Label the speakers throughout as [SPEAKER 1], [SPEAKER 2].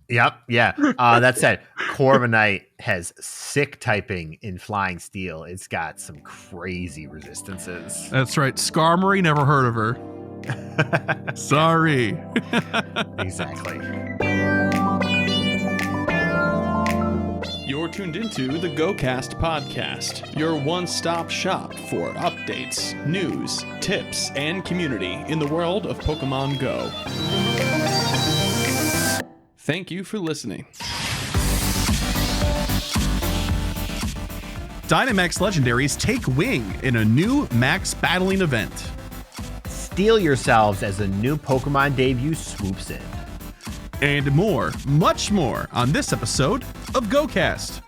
[SPEAKER 1] Yep. Yeah. That said, Corviknight has sick typing in Flying Steel. It's got some crazy resistances.
[SPEAKER 2] That's right. Skarmory, never heard of her. Sorry.
[SPEAKER 1] Exactly.
[SPEAKER 3] You're tuned into the GOCast podcast, your one-stop shop for updates, news, tips, and community in the world of Pokemon Go. Thank you for listening.
[SPEAKER 2] Dynamax Legendaries take wing in a new max battling event.
[SPEAKER 1] Steel yourselves as a new Pokemon debut swoops in.
[SPEAKER 2] And more, much more, on this episode of GOCast.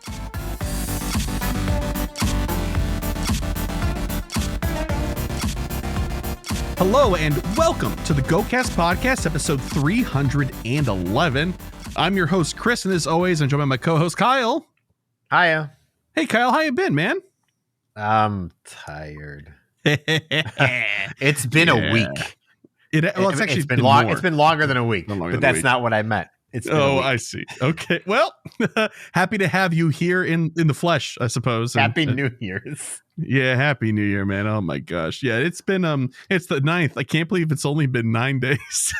[SPEAKER 2] Hello and welcome to the GOCast podcast, episode 311. I'm your host, Chris, and as always, I'm joined by my co-host, Kyle.
[SPEAKER 1] Hiya.
[SPEAKER 2] Hey, Kyle, how you been, man?
[SPEAKER 1] I'm tired. It's been a week.
[SPEAKER 2] It's been
[SPEAKER 1] long.
[SPEAKER 2] more.
[SPEAKER 1] It's been longer than a week, but that's not what I meant. It's been a week.
[SPEAKER 2] I see. Okay. Well, happy to have you here in the flesh, I suppose.
[SPEAKER 1] Happy New Year's.
[SPEAKER 2] Yeah, happy New Year, man. Oh my gosh. Yeah, it's been it's the 9th. I can't believe it's only been 9 days.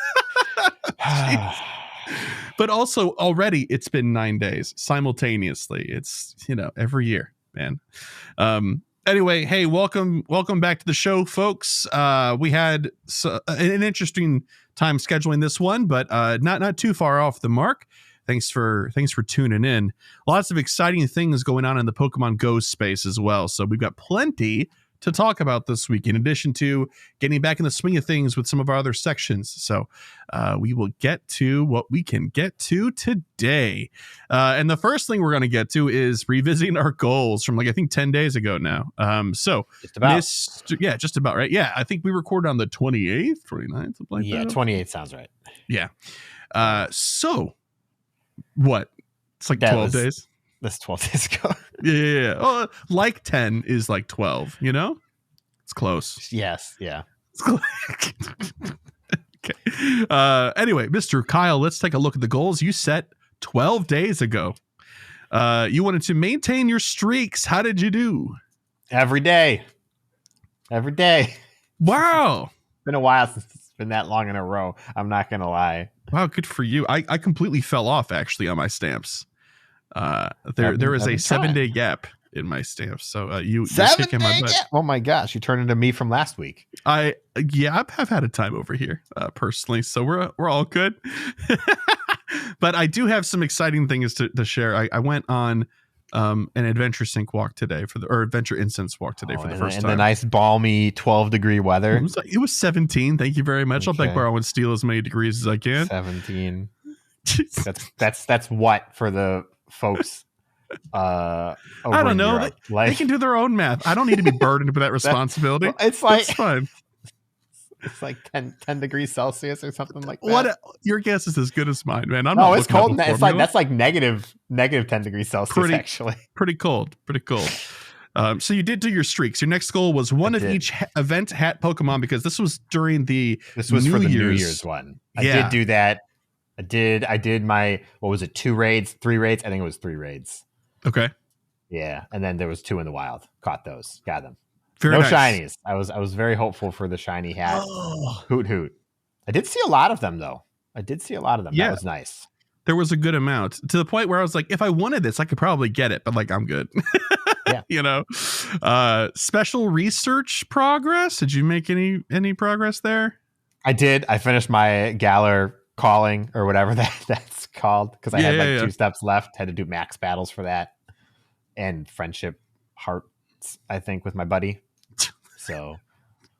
[SPEAKER 2] But also already it's been 9 days simultaneously. It's, every year, man. Anyway, hey, welcome back to the show, folks. We had an interesting time scheduling this one, but not too far off the mark. Thanks for tuning in. Lots of exciting things going on in the Pokemon Go space as well. So we've got plenty to talk about this week, in addition to getting back in the swing of things with some of our other sections. So we will get to what we can get to today. And the first thing we're going to get to is revisiting our goals from I think 10 days ago now. So
[SPEAKER 1] just about.
[SPEAKER 2] Just about, right? Yeah, I think we recorded on the 28th, 29th, something like that.
[SPEAKER 1] Yeah, 28th sounds right.
[SPEAKER 2] Yeah. So what? It's like 12 days.
[SPEAKER 1] That's 12 days ago.
[SPEAKER 2] Yeah. Oh, like 10 is like 12, It's close.
[SPEAKER 1] Yes, yeah.
[SPEAKER 2] It's close. Okay. Anyway, Mr. Kyle, let's take a look at the goals you set 12 days ago. You wanted to maintain your streaks. How did you do?
[SPEAKER 1] Every day.
[SPEAKER 2] Wow.
[SPEAKER 1] It's been a while since it's been that long in a row. I'm not going to lie.
[SPEAKER 2] Wow, good for you. I completely fell off actually on my stamps. There is a 7-day gap in my stamps. So you're kicking my butt.
[SPEAKER 1] Oh my gosh, you turned into me from last week.
[SPEAKER 2] I've had a time over here personally, so we're all good. But I do have some exciting things to share. I went on an Adventure Sync walk today Adventure Incense walk today for the first time.
[SPEAKER 1] And the nice balmy 12-degree weather.
[SPEAKER 2] It was 17. Thank you very much. Okay. I'll beg, borrow, and steal as many degrees as I can.
[SPEAKER 1] 17. That's what for the folks.
[SPEAKER 2] I don't know. They can do their own math. I don't need to be burdened with that responsibility.
[SPEAKER 1] It's
[SPEAKER 2] fine.
[SPEAKER 1] It's like 10 degrees Celsius or something like that.
[SPEAKER 2] What? Your guess is as good as mine, man.
[SPEAKER 1] It's cold. That's like negative 10 degrees Celsius. Actually,
[SPEAKER 2] pretty cold. So you did do your streaks. Your next goal was one of each event hat Pokemon, because this was during the
[SPEAKER 1] for the New Year's one. I did do that. I did my, what was it? 3 raids. I think it was 3 raids.
[SPEAKER 2] Okay.
[SPEAKER 1] Yeah. And then there was 2 in the wild. Caught those. Got them.
[SPEAKER 2] Very
[SPEAKER 1] no
[SPEAKER 2] nice.
[SPEAKER 1] shinies. I was very hopeful for the shiny hat. Oh. Hoot. I did see a lot of them though. Yeah. That was nice.
[SPEAKER 2] There was a good amount, to the point where I was like, if I wanted this, I could probably get it, but I'm good. Yeah. Special research progress. Did you make any progress there?
[SPEAKER 1] I did. I finished my Galar calling or whatever that's called, because I had 2 steps left. Had to do max battles for that, and friendship hearts, I think, with my buddy. So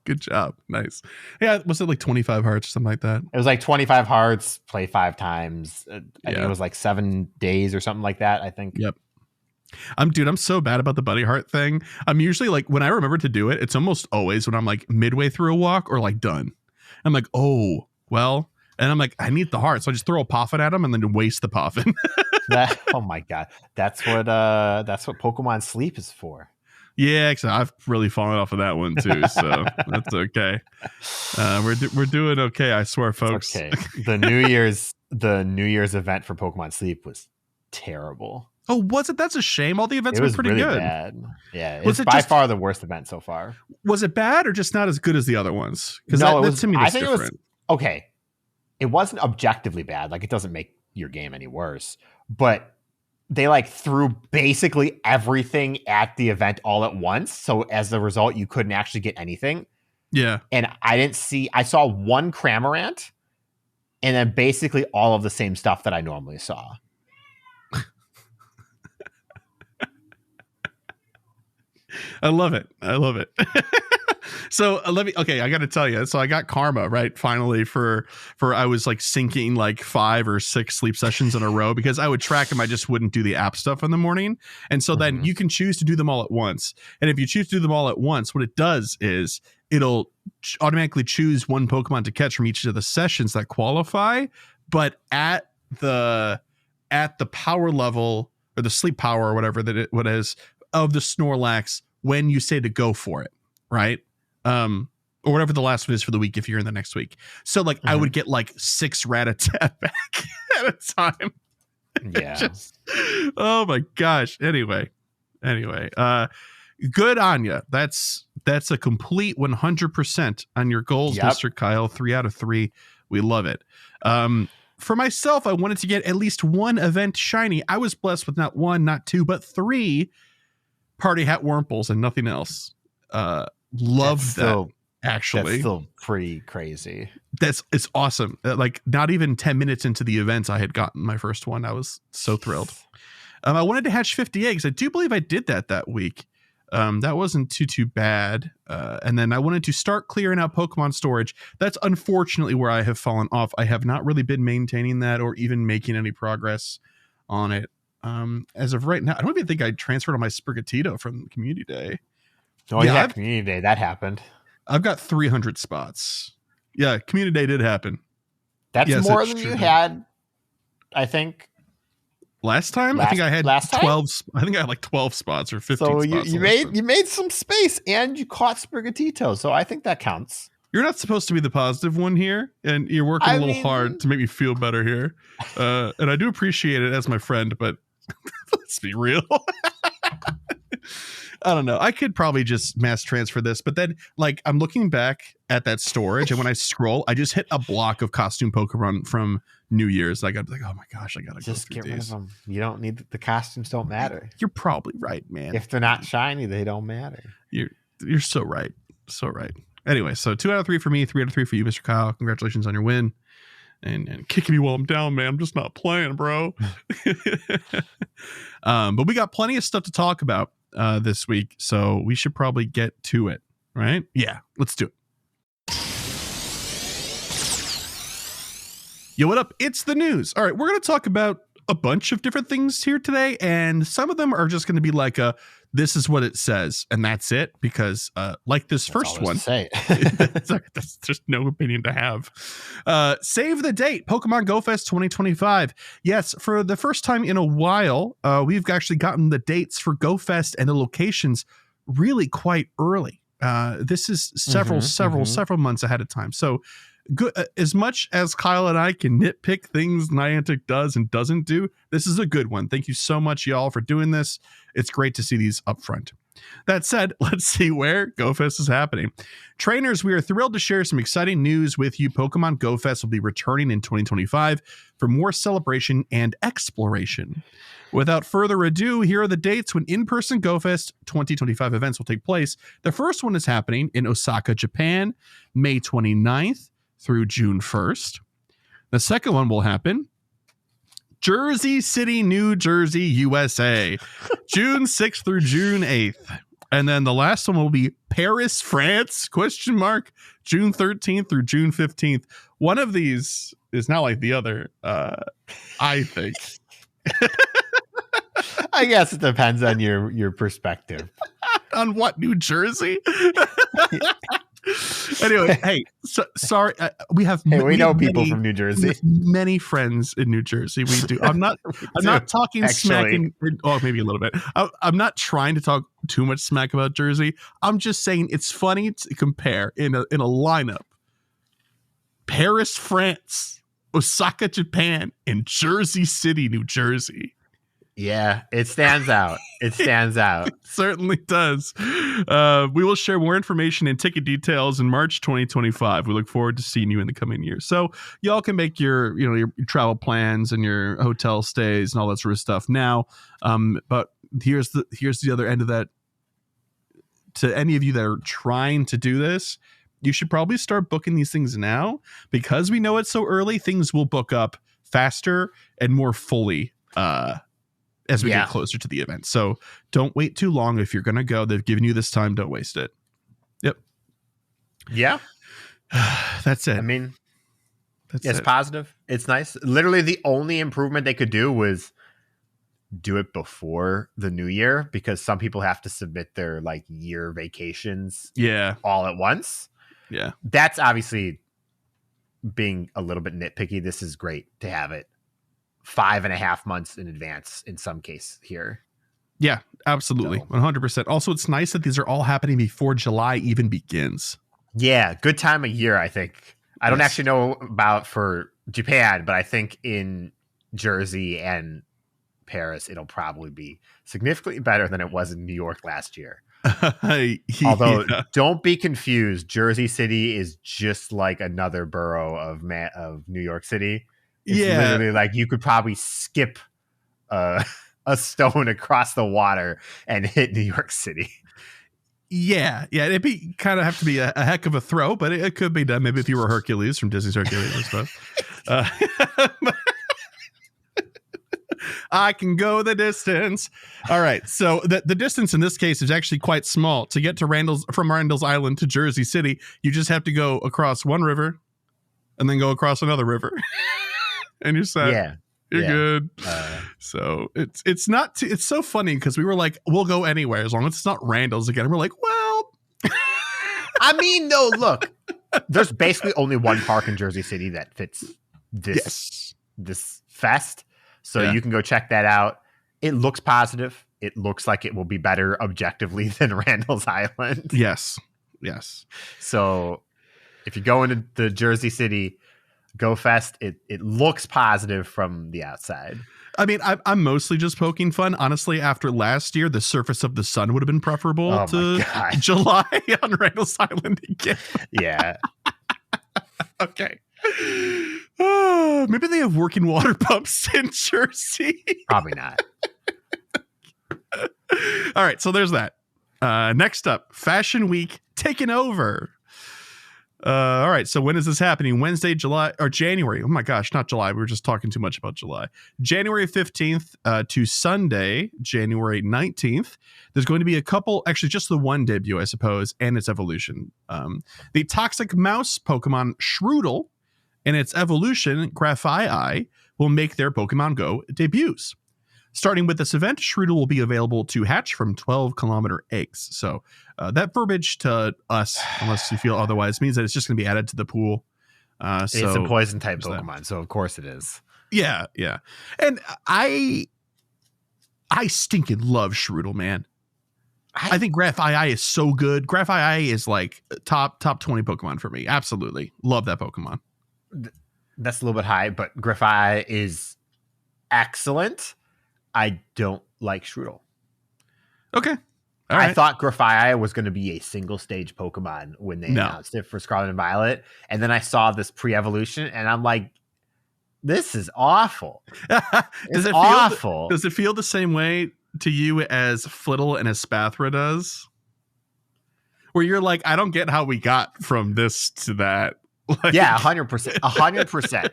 [SPEAKER 2] good job. Nice. Yeah. Was it like 25 hearts or something like that?
[SPEAKER 1] It was like 25 hearts, play 5 times. I think it was like 7 days or something like that, I think.
[SPEAKER 2] Yep. I'm so bad about the buddy heart thing. I'm usually like, when I remember to do it, it's almost always when I'm like midway through a walk or like done. I'm like, oh, well, and I'm like, I need the heart. So I just throw a Poffin at him and then waste the Poffin.
[SPEAKER 1] Oh my God. That's what Pokemon Sleep is for.
[SPEAKER 2] Yeah, actually, I've really fallen off of that one too, so that's okay. We're doing okay, I swear, folks.
[SPEAKER 1] Okay. The New Year's the New Year's event for Pokemon Sleep was terrible.
[SPEAKER 2] Oh, was it? That's a shame. All the events were pretty
[SPEAKER 1] really
[SPEAKER 2] good.
[SPEAKER 1] Bad. Yeah, it's by far the worst event so far.
[SPEAKER 2] Was it bad or just not as good as the other ones? Because
[SPEAKER 1] no,
[SPEAKER 2] to me, that's different.
[SPEAKER 1] It was okay. It wasn't objectively bad. Like, it doesn't make your game any worse, but they like threw basically everything at the event all at once. So as a result, you couldn't actually get anything.
[SPEAKER 2] Yeah.
[SPEAKER 1] And I saw one Cramorant and then basically all of the same stuff that I normally saw.
[SPEAKER 2] I love it. So I got to tell you. So I got karma, right? Finally for I was like syncing like 5 or 6 sleep sessions in a row because I would track them. I just wouldn't do the app stuff in the morning. And so then you can choose to do them all at once. And if you choose to do them all at once, what it does is it'll automatically choose one Pokemon to catch from each of the sessions that qualify. But at the power level or the sleep power or whatever what is of the Snorlax when you say to go for it, right? Or whatever the last one is for the week if you're in the next week. So like I would get like 6 Rattata back at a time.
[SPEAKER 1] Yeah.
[SPEAKER 2] Oh my gosh. Anyway, good on you. That's a complete 100% on your goals, Mr. Kyle. 3 out of 3. We love it. For myself, I wanted to get at least one event shiny. I was blessed with not 1, not 2, but 3 Party Hat Wurmples and nothing else. Love that. Actually,
[SPEAKER 1] that's still pretty crazy.
[SPEAKER 2] It's awesome. Like not even 10 minutes into the event, I had gotten my first one. I was so thrilled. I wanted to hatch 50 eggs. I do believe I did that week. That wasn't too bad. And then I wanted to start clearing out Pokemon storage. That's unfortunately where I have fallen off. I have not really been maintaining that or even making any progress on it. As of right now, I don't even think I transferred on my Sprigatito from Community Day.
[SPEAKER 1] Oh yeah, Community Day, that happened.
[SPEAKER 2] I've got 300 spots. Yeah, Community Day did happen.
[SPEAKER 1] That's more than you had, I think.
[SPEAKER 2] Last time? I think I had 12. I think I had like 12 spots or 15 spots.
[SPEAKER 1] So you made some space and you caught Sprigatito. So I think that counts.
[SPEAKER 2] You're not supposed to be the positive one here, and you're working a little hard to make me feel better here. And I do appreciate it as my friend, but let's be real. I don't know. I could probably just mass transfer this, but then like I'm looking back at that storage, and when I scroll, I just hit a block of costume Pokemon from New Year's. Like I'm like, oh my gosh, I gotta
[SPEAKER 1] just get rid of them. You don't need the costumes. Don't matter.
[SPEAKER 2] You're probably right, man.
[SPEAKER 1] If they're not shiny, they don't matter.
[SPEAKER 2] You're so right. So right. Anyway, so 2 out of 3 for me, 3 out of 3 for you, Mr. Kyle. Congratulations on your win. And kicking me while I'm down, man. I'm just not playing, bro. But we got plenty of stuff to talk about this week, so we should probably get to it, right? Yeah, let's do it. Yo, what up? It's the news. All right, we're going to talk about a bunch of different things here today, and some of them are just going to be like this is what it says, and that's it, because like this first one, there's just no opinion to have. Save the date, Pokemon Go Fest 2025. Yes, for the first time in a while, we've actually gotten the dates for Go Fest and the locations really quite early. This is several months ahead of time. So good. As much as Kyle and I can nitpick things Niantic does and doesn't do, this is a good one. Thank you so much, y'all, for doing this. It's great to see these up front. That said, let's see where GoFest is happening. Trainers, we are thrilled to share some exciting news with you. Pokemon Go Fest will be returning in 2025 for more celebration and exploration. Without further ado, here are the dates when in-person Go Fest 2025 events will take place. The first one is happening in Osaka, Japan, May 29th through June 1st. The second one will happen Jersey City, New Jersey, USA, June 6th through June 8th. And then the last one will be Paris, France, ? June 13th through June 15th. One of these is not like the other, I think.
[SPEAKER 1] I guess it depends on your perspective.
[SPEAKER 2] On what, New Jersey? Anyway, hey, sorry. We
[SPEAKER 1] know people from New Jersey.
[SPEAKER 2] Many friends in New Jersey. We do. I'm not talking smack. Maybe a little bit. I'm not trying to talk too much smack about Jersey. I'm just saying it's funny to compare in a lineup. Paris, France, Osaka, Japan, and Jersey City, New Jersey.
[SPEAKER 1] Yeah, it stands out. It stands out.
[SPEAKER 2] It certainly does. We will share more information and ticket details in March 2025. We look forward to seeing you in the coming years. So y'all can make your travel plans and your hotel stays and all that sort of stuff now. But here's the other end of that. To any of you that are trying to do this, you should probably start booking these things now, because we know it's so early. Things will book up faster and more fully as we get closer to the event. So don't wait too long. If you're going to go, they've given you this time. Don't waste it. Yep.
[SPEAKER 1] Yeah.
[SPEAKER 2] That's it.
[SPEAKER 1] I mean, it's positive. It's nice. Literally the only improvement they could do was do it before the new year, because some people have to submit their like year vacations all at once.
[SPEAKER 2] Yeah.
[SPEAKER 1] That's obviously being a little bit nitpicky. This is great to have it 5.5 months in advance in some case here.
[SPEAKER 2] Yeah, absolutely. 100%. Also, it's nice that these are all happening before July even begins.
[SPEAKER 1] Yeah. Good time of year, I think. I don't actually know about for Japan, but I think in Jersey and Paris, it'll probably be significantly better than it was in New York last year. Although don't be confused, Jersey City is just like another borough of New York City. It's literally like you could probably skip a stone across the water and hit New York City.
[SPEAKER 2] Yeah, it'd be kind of have to be a heck of a throw, but it could be done. Maybe if you were Hercules from Disney's Hercules and stuff. I can go the distance. All right. So the distance in this case is actually quite small. To get to from Randall's Island to Jersey City, you just have to go across one river and then go across another river. And you're set.
[SPEAKER 1] Yeah.
[SPEAKER 2] You're good. So it's so funny because we were like, we'll go anywhere as long as it's not Randall's again. And we're like, well,
[SPEAKER 1] I mean, no, look, there's basically only one park in Jersey City that fits this fest. So you can go check that out. It looks positive. It looks like it will be better objectively than Randall's Island.
[SPEAKER 2] Yes.
[SPEAKER 1] So if you go into the Jersey City GOFest, it looks positive from the outside.
[SPEAKER 2] I mean, I'm mostly just poking fun. Honestly, after last year, the surface of the sun would have been preferable to July on Randall's Island again.
[SPEAKER 1] Yeah.
[SPEAKER 2] Okay. Maybe they have working water pumps in Jersey.
[SPEAKER 1] Probably not.
[SPEAKER 2] All right, so there's that. Next up, Fashion Week taking over. All right, so when is this happening? Wednesday, January. Oh my gosh, not July. We were just talking too much about July. January 15th to Sunday, January 19th. There's going to be a couple, actually just the one debut, I suppose, and its evolution. The Toxic Mouse Pokemon Shroodle and its evolution, Grafai, will make their Pokemon Go debuts. Starting with this event, Shroodle will be available to hatch from 12-kilometer eggs. So that verbiage to us, unless you feel otherwise, means that it's just going to be added to the pool.
[SPEAKER 1] It's a poison-type Pokemon, so of course it is.
[SPEAKER 2] Yeah. And I stinking love Shroodle, man. I think Grafai is so good. Grafai is like top 20 Pokemon for me. Absolutely. Love that Pokemon.
[SPEAKER 1] That's a little bit high, but Grafai is excellent. I don't like Shroodle.
[SPEAKER 2] Okay.
[SPEAKER 1] I thought Grafai was going to be a single stage Pokemon when they announced it for Scarlet and Violet. And then I saw this pre-evolution and I'm like, this is awful. Does it feel the same way to you as Flittle and Espathra does? Where you're like, I don't get how we got from this to that. Like, yeah, 100%. 100%.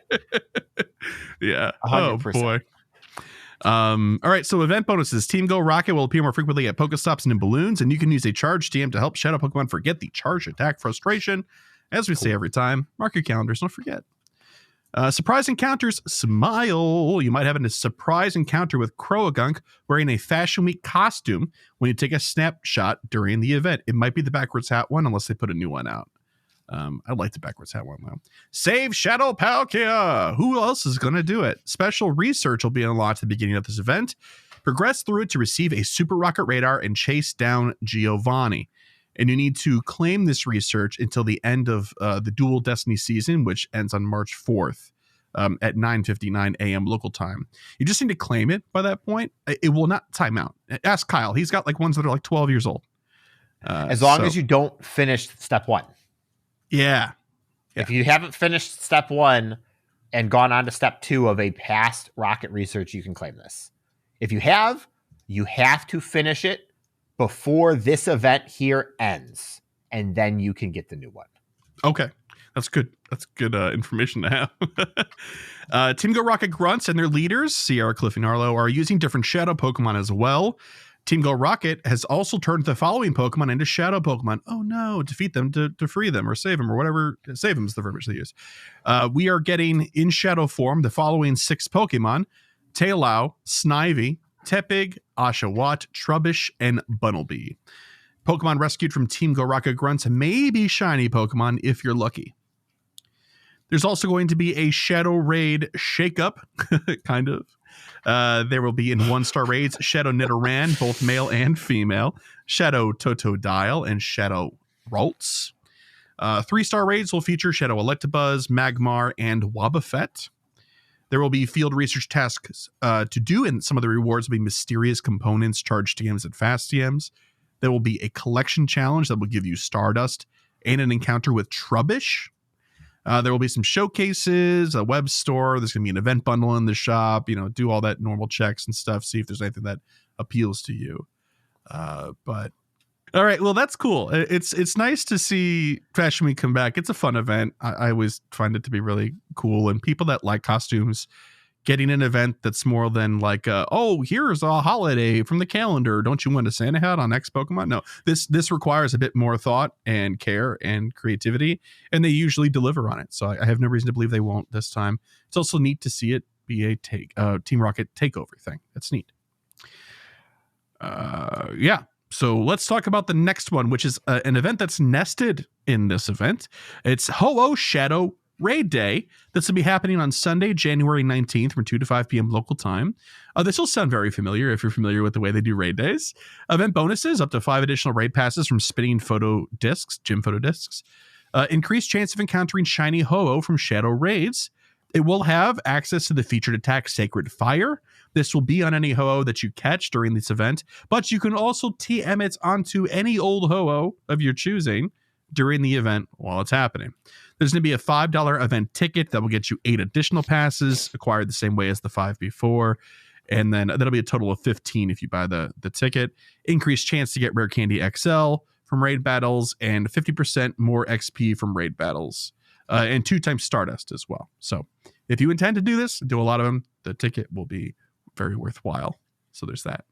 [SPEAKER 2] Yeah. 100%. Oh, boy. All right, so event bonuses. Team Go Rocket will appear more frequently at Pokestops and in balloons, and you can use a charge TM to help Shadow Pokemon forget the charge attack frustration. As we say every time, mark your calendars, don't forget. Surprise encounters, smile. You might have a surprise encounter with Croagunk wearing a Fashion Week costume when you take a snapshot during the event. It might be the backwards hat one, unless they put a new one out. I like the backwards hat one though. Save Shadow Palkia. Who else is going to do it? Special research will be unlocked at the beginning of this event. Progress through it to receive a Super Rocket Radar and chase down Giovanni. And you need to claim this research until the end of the Dual Destiny season, which ends on March 4th. at 9:59 a.m. local time. You just need to claim it by that point. It will not time out. Ask Kyle. He's got like ones that are like 12 years old.
[SPEAKER 1] As long as you don't finish step 1.
[SPEAKER 2] Yeah.
[SPEAKER 1] If you haven't finished step 1 and gone on to step 2 of a past rocket research, you can claim this. If you have to finish it before this event here ends, and then you can get the new one.
[SPEAKER 2] Okay. That's good. That's good information to have. Team Go Rocket Grunts and their leaders, Sierra, Cliff, and Arlo, are using different shadow Pokemon as well. Team Go Rocket has also turned the following Pokemon into shadow Pokemon. Oh no, defeat them to free them or save them or whatever. Save them is the verbiage they use. We are getting in shadow form the following 6 Pokemon: Taillow, Snivy, Tepig, Oshawott, Trubbish, and Bunnelby. Pokemon rescued from Team Go Rocket Grunts may be shiny Pokemon if you're lucky. There's also going to be a Shadow Raid shakeup, kind of. There will be in 1-star raids Shadow Nidoran, both male and female, Shadow Totodile, and Shadow Ralts. 3-star raids will feature Shadow Electabuzz, Magmar, and Wobbuffet. There will be field research tasks to do, and some of the rewards will be mysterious components, charged TMs, and fast TMs. There will be a collection challenge that will give you Stardust and an encounter with Trubbish. There will be some showcases, a web store. There's going to be an event bundle in the shop. Do all that normal checks and stuff. See if there's anything that appeals to you. But all right, well, that's cool. It's nice to see Fashion Week come back. It's a fun event. I always find it to be really cool, and people that like costumes getting an event that's more than like, here's a holiday from the calendar. Don't you want a Santa hat on X Pokemon? No, this requires a bit more thought and care and creativity, and they usually deliver on it. So I have no reason to believe they won't this time. It's also neat to see it be a Team Rocket takeover thing. That's neat. Yeah. So let's talk about the next one, which is an event that's nested in this event. It's Ho-Oh Shadow Raid Day. This will be happening on Sunday, January 19th from 2 to 5 p.m. local time. This will sound very familiar if you're familiar with the way they do raid days. Event bonuses, up to 5 additional raid passes from spinning photo discs, gym photo discs. Increased chance of encountering shiny Ho-Oh from shadow raids. It will have access to the featured attack Sacred Fire. This will be on any Ho-Oh that you catch during this event, but you can also TM it onto any old Ho-Oh of your choosing during the event while it's happening. There's going to be a $5 event ticket that will get you 8 additional passes, acquired the same way as the 5 before. And then that'll be a total of 15 if you buy the ticket. Increased chance to get Rare Candy XL from raid battles and 50% more XP from raid battles. And 2 times Stardust as well. So if you intend to do this, do a lot of them, the ticket will be very worthwhile. So there's that.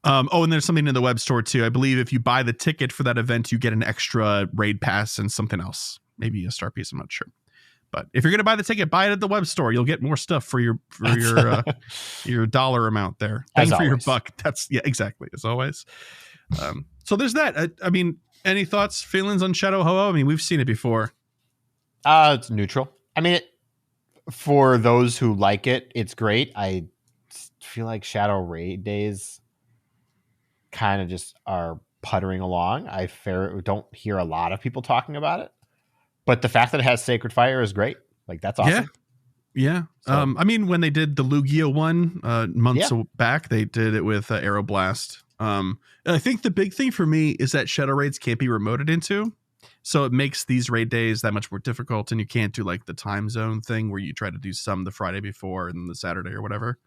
[SPEAKER 2] And there's something in the web store too. I believe if you buy the ticket for that event, you get an extra raid pass and something else. Maybe a star piece, I'm not sure. But if you're going to buy the ticket, buy it at the web store. You'll get more stuff for your dollar amount there. Bang for your buck. Yeah, exactly. As always. So there's that. I mean, any thoughts, feelings on Shadow Ho-Oh? I mean, we've seen it before.
[SPEAKER 1] It's neutral. I mean, for those who like it, it's great. I feel like Shadow Raid Days kind of just are puttering along. I don't hear a lot of people talking about it, but the fact that it has Sacred Fire is great. Like, that's awesome.
[SPEAKER 2] Yeah. So, I mean, when they did the Lugia one months back, they did it with Aeroblast. I think the big thing for me is that Shadow Raids can't be remoted into. So it makes these raid days that much more difficult, and you can't do like the time zone thing where you try to do some the Friday before and the Saturday or whatever.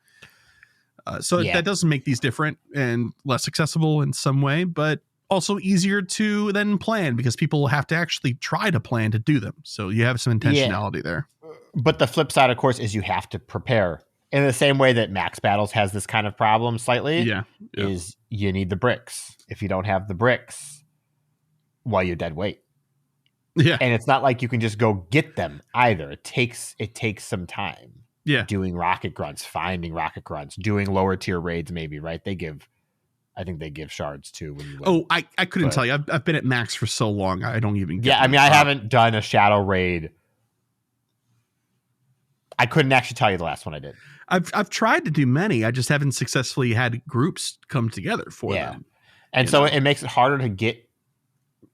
[SPEAKER 2] That doesn't make these different and less accessible in some way, but also easier to then plan because people have to actually try to plan to do them. So you have some intentionality there.
[SPEAKER 1] But the flip side, of course, is you have to prepare in the same way that Max Battles has this kind of problem slightly. Is you need the bricks. If you don't have the bricks, well, you're dead weight.
[SPEAKER 2] Yeah.
[SPEAKER 1] And it's not like you can just go get them either. It takes some time.
[SPEAKER 2] Yeah.
[SPEAKER 1] Doing rocket grunts, finding rocket grunts, doing lower tier raids, maybe, right? I think they give shards too. When you win.
[SPEAKER 2] I couldn't tell you. I've been at Max for so long. I don't even get
[SPEAKER 1] I mean, I haven't done a shadow raid. I couldn't actually tell you the last one I did.
[SPEAKER 2] I've tried to do many. I just haven't successfully had groups come together for them.
[SPEAKER 1] And so it makes it harder to get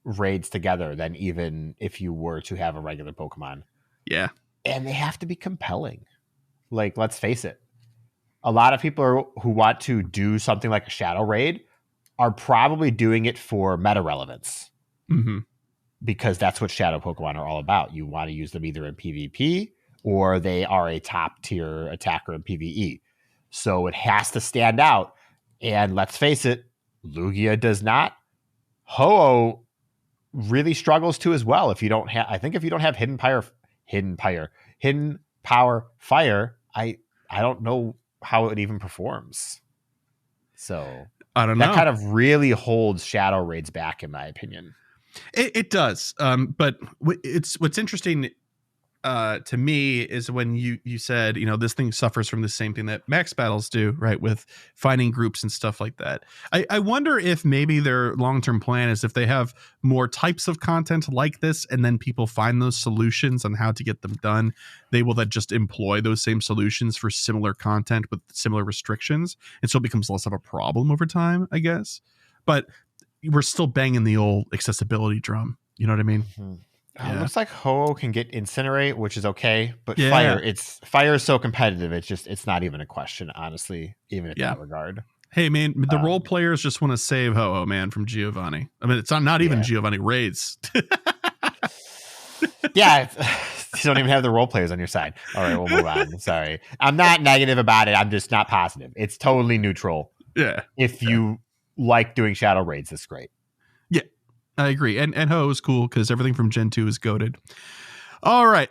[SPEAKER 1] raids together than even if you were to have a regular Pokemon.
[SPEAKER 2] Yeah.
[SPEAKER 1] and they have to be compelling. Like, let's face it. A lot of people who want to do something like a Shadow Raid are probably doing it for meta relevance.
[SPEAKER 2] Mm-hmm.
[SPEAKER 1] Because that's what Shadow Pokemon are all about. You want to use them either in PvP or they are a top tier attacker in PvE. So it has to stand out. And let's face it, Lugia does not. Ho-Oh really struggles to as well. If you don't have, I think if you don't have Hidden Power Fire, I don't know how it even performs. So
[SPEAKER 2] I don't know.
[SPEAKER 1] That kind of really holds Shadow Raids back, in my opinion.
[SPEAKER 2] It does. But what's interesting to me is when you said, this thing suffers from the same thing that max battles do, right? With finding groups and stuff like that. I wonder if maybe their long-term plan is if they have more types of content like this, and then people find those solutions on how to get them done, they will then just employ those same solutions for similar content with similar restrictions. And so it becomes less of a problem over time, I guess. But we're still banging the old accessibility drum. You know what I mean?
[SPEAKER 1] Mm-hmm.
[SPEAKER 2] Yeah.
[SPEAKER 1] It looks like Ho can get Incinerate, which is okay, but Fire is so competitive. It's not even a question, honestly, even in that regard.
[SPEAKER 2] Hey man, the role players just want to save Ho-Oh, man, from Giovanni. I mean, it's not even Giovanni Raids.
[SPEAKER 1] You don't even have the role players on your side. All right, we'll move on. Sorry. I'm not negative about it. I'm just not positive. It's totally neutral.
[SPEAKER 2] Yeah.
[SPEAKER 1] If you like doing Shadow Raids, it's great.
[SPEAKER 2] Yeah. I agree. And Ho is cool because everything from Gen 2 is goated. All right.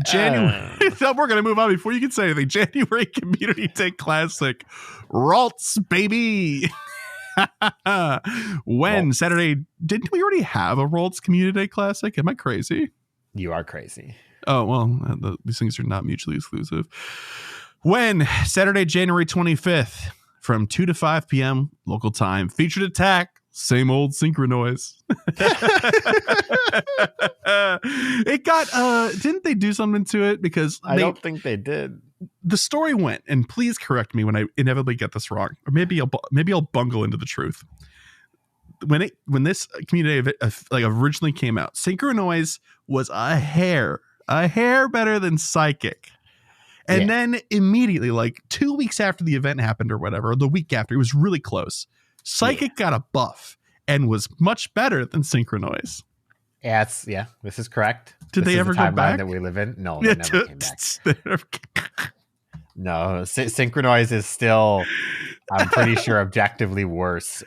[SPEAKER 2] January. We're going to move on before you can say anything. January Community Day Classic. Ralts, baby. When? Saturday. Didn't we already have a Ralts Community Day Classic? Am I crazy?
[SPEAKER 1] You are crazy.
[SPEAKER 2] Oh, well, these things are not mutually exclusive. When? Saturday, January 25th from 2 to 5 p.m. local time. Featured attack. Same old Synchronoise. It got didn't they do something to it? Because
[SPEAKER 1] I don't think they did.
[SPEAKER 2] The story went, and please correct me when I inevitably get this wrong, or maybe I'll bungle into the truth. When this community originally came out, Synchronoise was a hair better than Psychic. And then immediately, like 2 weeks after the event happened or whatever, or the week after, it was really close. Psychic got a buff and was much better than Synchronoise.
[SPEAKER 1] This is correct.
[SPEAKER 2] Did they ever go back?
[SPEAKER 1] That we live in? No, they never came back. No, Synchronoise is still, I'm pretty sure, objectively worse.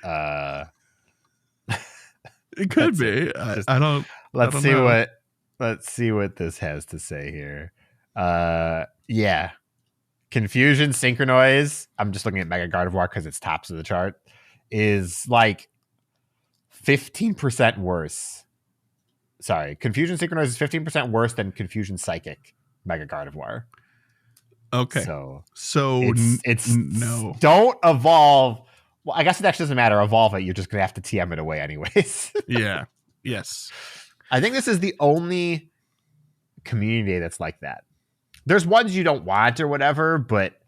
[SPEAKER 2] It could be. I don't.
[SPEAKER 1] Let's see what this has to say here. Confusion Synchronoise. I'm just looking at Mega Gardevoir because it's tops of the chart. Is like 15% worse. Sorry, Confusion Synchronoise is 15% worse than Confusion Psychic Mega Gardevoir.
[SPEAKER 2] Okay.
[SPEAKER 1] So
[SPEAKER 2] it's no.
[SPEAKER 1] Don't evolve. Well, I guess it actually doesn't matter. Evolve it. You're just gonna have to TM it away anyways.
[SPEAKER 2] Yeah. Yes.
[SPEAKER 1] I think this is the only community that's like that. There's ones you don't want or whatever, but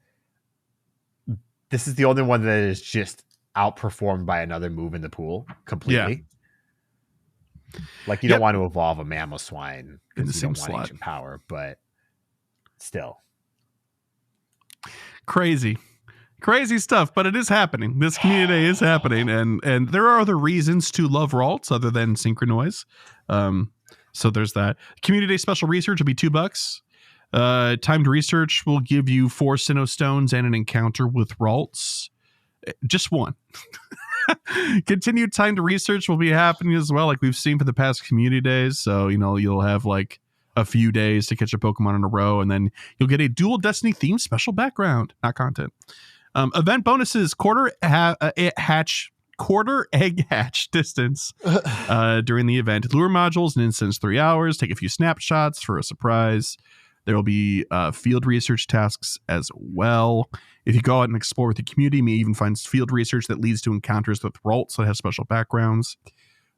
[SPEAKER 1] this is the only one that is just outperformed by another move in the pool completely. Yeah. Like you don't want to evolve a Mamoswine
[SPEAKER 2] in the same
[SPEAKER 1] slot. Ancient Power, but still crazy
[SPEAKER 2] stuff. But it is happening. This community is happening, and there are other reasons to love Ralts other than Synchronoise. So there's that. Community Day special research will be $2. Timed research will give you 4 Sinnoh Stones and an encounter with Ralts. Just one. Continued timed research will be happening as well, like we've seen for the past community days. So, you'll have like a few days to catch a Pokemon in a row, and then you'll get a Dual Destiny themed special background, not content. Event bonuses, quarter egg hatch distance during the event. Lure modules in instance 3 hours. Take a few snapshots for a surprise. There will be field research tasks as well. If you go out and explore with the community, you may even find field research that leads to encounters with Ralts that have special backgrounds.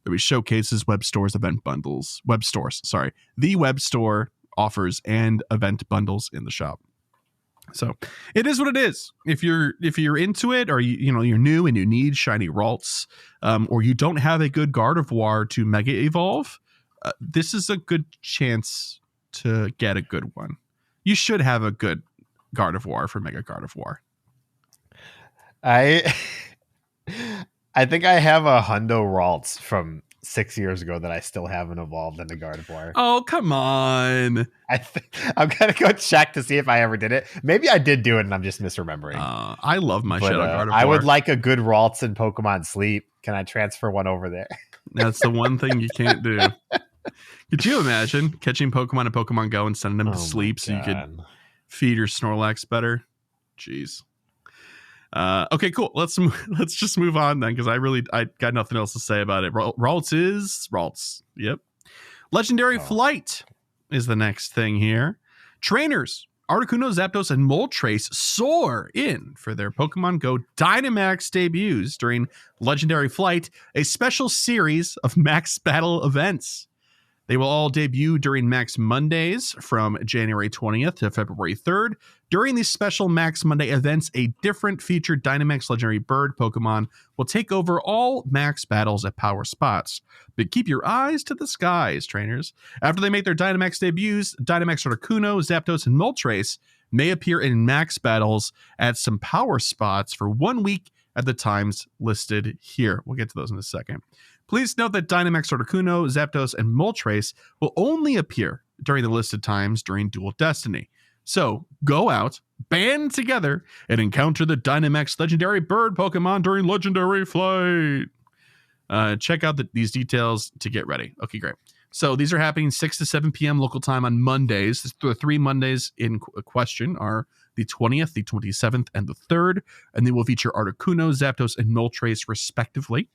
[SPEAKER 2] There'll be showcases, web stores, event bundles. Web stores, sorry. The web store offers and event bundles in the shop. So it is what it is. If you're into it, or you're new and you need shiny Ralts, or you don't have a good Gardevoir to Mega Evolve, this is a good chance to get a good one. You should have a good Gardevoir for Mega Gardevoir.
[SPEAKER 1] I think I have a Hundo Ralts from 6 years ago that I still haven't evolved into Gardevoir.
[SPEAKER 2] Oh, come on.
[SPEAKER 1] I'm going to go check to see if I ever did it. Maybe I did do it and I'm just misremembering.
[SPEAKER 2] I love my Shadow Gardevoir.
[SPEAKER 1] I would like a good Ralts in Pokemon Sleep. Can I transfer one over there?
[SPEAKER 2] That's the one thing you can't do. Could you imagine catching Pokemon in Pokemon Go and sending them to sleep so you could feed your Snorlax better? Jeez. Okay, cool. Let's just move on then, because I got nothing else to say about it. Ralts is Ralts. Yep. Legendary Flight is the next thing here. Trainers Articuno, Zapdos, and Moltres soar in for their Pokemon Go Dynamax debuts during Legendary Flight, a special series of Max Battle events. They will all debut during Max Mondays from January 20th to February 3rd. During these special Max Monday events, a different featured Dynamax Legendary Bird Pokemon will take over all Max battles at power spots. But keep your eyes to the skies, trainers. After they make their Dynamax debuts, Dynamax Articuno, Zapdos, and Moltres may appear in Max battles at some power spots for 1 week at the times listed here. We'll get to those in a second. Please note that Dynamax Articuno, Zapdos, and Moltres will only appear during the listed times during Dual Destiny. So go out, band together, and encounter the Dynamax Legendary Bird Pokemon during Legendary Flight. Check out these details to get ready. Okay, great. So these are happening 6 to 7 p.m. local time on Mondays. The 3 Mondays in question are the 20th, the 27th, and the 3rd, and they will feature Articuno, Zapdos, and Moltres respectively.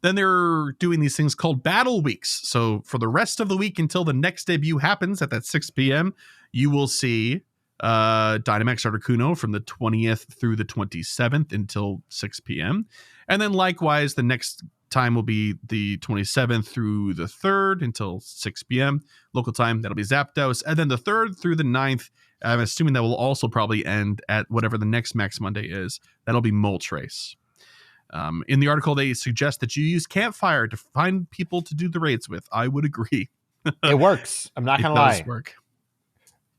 [SPEAKER 2] Then they're doing these things called battle weeks. So for the rest of the week until the next debut happens at that 6 p.m., you will see Dynamax Articuno from the 20th through the 27th until 6 p.m. And then likewise, the next time will be the 27th through the 3rd until 6 p.m. local time. That'll be Zapdos. And then the 3rd through the 9th, I'm assuming that will also probably end at whatever the next Max Monday is. That'll be Moltres. In the article, they suggest that you use Campfire to find people to do the raids with. I would agree.
[SPEAKER 1] It works. I'm not going to lie.
[SPEAKER 2] It does work.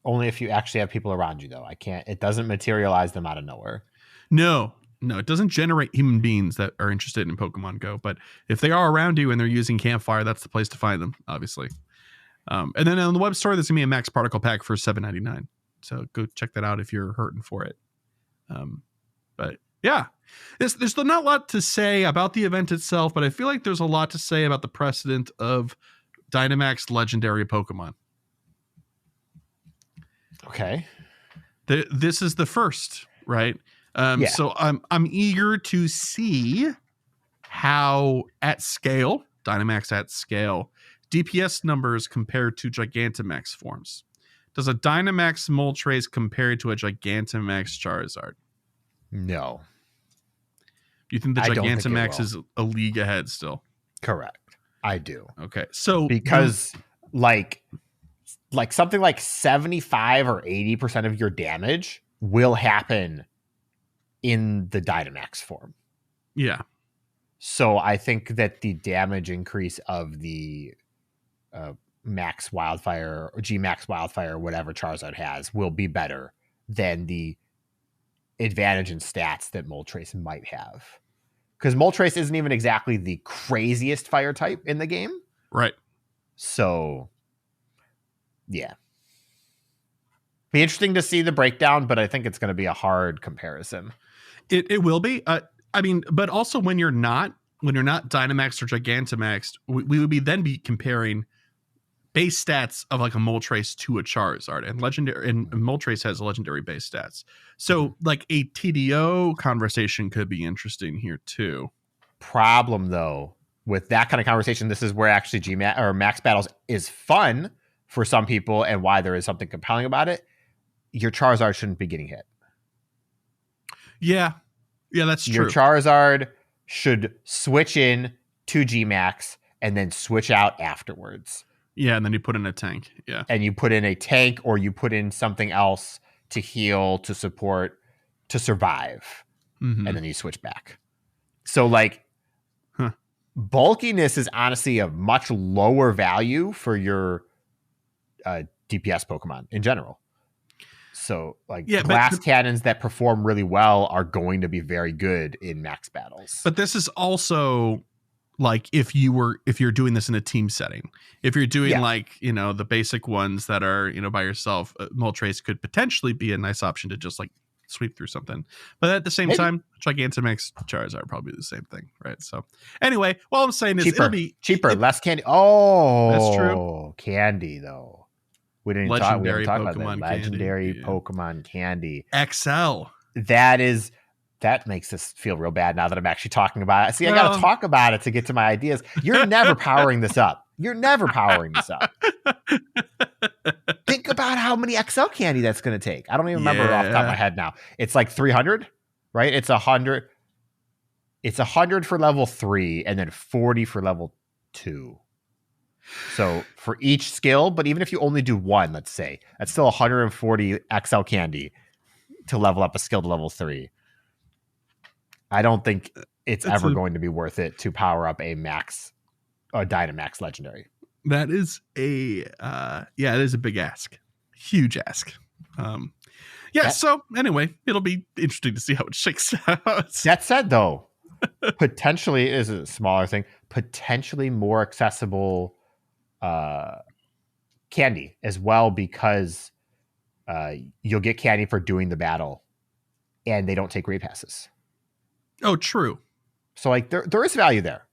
[SPEAKER 1] Only if you actually have people around you, though. It doesn't materialize them out of nowhere.
[SPEAKER 2] No, it doesn't generate human beings that are interested in Pokemon Go. But if they are around you and they're using Campfire, that's the place to find them, obviously. And then on the web store, there's going to be a Max Particle Pack for $7.99. So go check that out if you're hurting for it. But yeah, there's not a lot to say about the event itself, but I feel like there's a lot to say about the precedent of Dynamax Legendary Pokemon.
[SPEAKER 1] Okay.
[SPEAKER 2] This is the first, right? So I'm eager to see how at scale, Dynamax at scale, DPS numbers compared to Gigantamax forms. Does a Dynamax Moltres compare to a Gigantamax Charizard?
[SPEAKER 1] No.
[SPEAKER 2] You think the Gigantamax is a league ahead still?
[SPEAKER 1] Correct. I do.
[SPEAKER 2] Okay. So
[SPEAKER 1] because like something like 75 or 80% of your damage will happen in the Dynamax form.
[SPEAKER 2] Yeah.
[SPEAKER 1] So I think that the damage increase of the Max Wildfire or G Max Wildfire, whatever Charizard has, will be better than the advantage in stats that Moltres might have. Because Moltres isn't even exactly the craziest fire type in the game.
[SPEAKER 2] Right.
[SPEAKER 1] So, yeah. Be interesting to see the breakdown, but I think it's going to be a hard comparison.
[SPEAKER 2] It will be. But also when you're not Dynamax or Gigantamax, we would be comparing base stats of like a Moltres to a Charizard, and Moltres has legendary base stats. So like a TDO conversation could be interesting here too.
[SPEAKER 1] Problem though, with that kind of conversation, this is where actually Max Battles is fun for some people and why there is something compelling about it. Your Charizard shouldn't be getting hit.
[SPEAKER 2] Yeah, that's true.
[SPEAKER 1] Your Charizard should switch in to Gmax and then switch out afterwards.
[SPEAKER 2] Yeah, and then you put in a tank. Yeah.
[SPEAKER 1] And you put in a tank or you put in something else to heal, to support, to survive. Mm-hmm. And then you switch back. So like bulkiness is honestly a much lower value for your DPS Pokemon in general. So like
[SPEAKER 2] Yeah,
[SPEAKER 1] glass cannons that perform really well are going to be very good in max battles.
[SPEAKER 2] But this is also like if you're doing this in a team setting, if you're doing like, you know, the basic ones that are, you know, by yourself, Moltres could potentially be a nice option to just like sweep through something. But at the same time, Gigantamax Charizard are probably the same thing, right? So anyway, all I'm saying is it'll be
[SPEAKER 1] cheaper, less candy. Oh,
[SPEAKER 2] that's true.
[SPEAKER 1] Candy though. We didn't talk about that. Legendary Pokemon candy.
[SPEAKER 2] XL.
[SPEAKER 1] That makes us feel real bad now that I'm actually talking about it. See, I got to talk about it to get to my ideas. You're never powering this up. Think about how many XL candy that's going to take. I don't even remember off the top of my head now. It's like 300, right? It's 100. It's 100 for level 3 and then 40 for level 2. So for each skill, but even if you only do one, let's say, that's still 140 XL candy to level up a skill to level 3. I don't think it's ever going to be worth it to power up a Dynamax Legendary.
[SPEAKER 2] That is it is a big ask. Huge ask. So anyway, it'll be interesting to see how it shakes out.
[SPEAKER 1] That said, though, potentially is a smaller thing, potentially more accessible candy as well, because you'll get candy for doing the battle and they don't take raid passes.
[SPEAKER 2] Oh, true.
[SPEAKER 1] So like there is value there.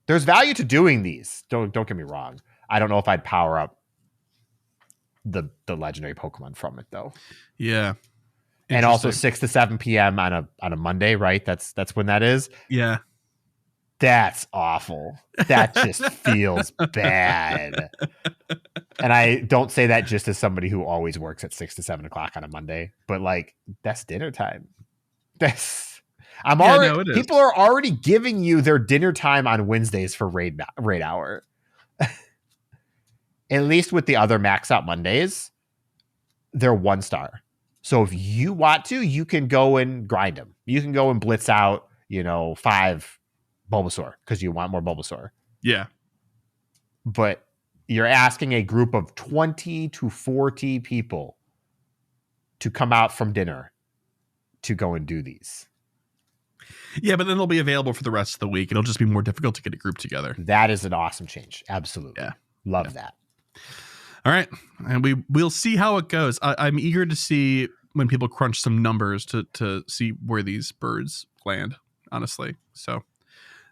[SPEAKER 1] There's value to doing these. Don't get me wrong. I don't know if I'd power up the legendary Pokemon from it though.
[SPEAKER 2] Yeah.
[SPEAKER 1] And also 6 to 7 p.m. on a Monday, right? That's when that is.
[SPEAKER 2] Yeah.
[SPEAKER 1] That's awful. That just feels bad. And I don't say that just as somebody who always works at 6 to 7 o'clock on a Monday, but like that's dinner time. People are already giving you their dinner time on Wednesdays for raid hour. At least with the other max out Mondays, they're 1 star. So if you want to, you can go and grind them. You can go and blitz out, 5 Bulbasaur because you want more Bulbasaur.
[SPEAKER 2] Yeah.
[SPEAKER 1] But you're asking a group of 20 to 40 people to come out from dinner to go and do these.
[SPEAKER 2] Yeah, but then they'll be available for the rest of the week. It'll just be more difficult to get a group together.
[SPEAKER 1] That is an awesome change. Absolutely.
[SPEAKER 2] Yeah.
[SPEAKER 1] Love that.
[SPEAKER 2] All right. And we'll see how it goes. I'm eager to see when people crunch some numbers to see where these birds land, honestly. So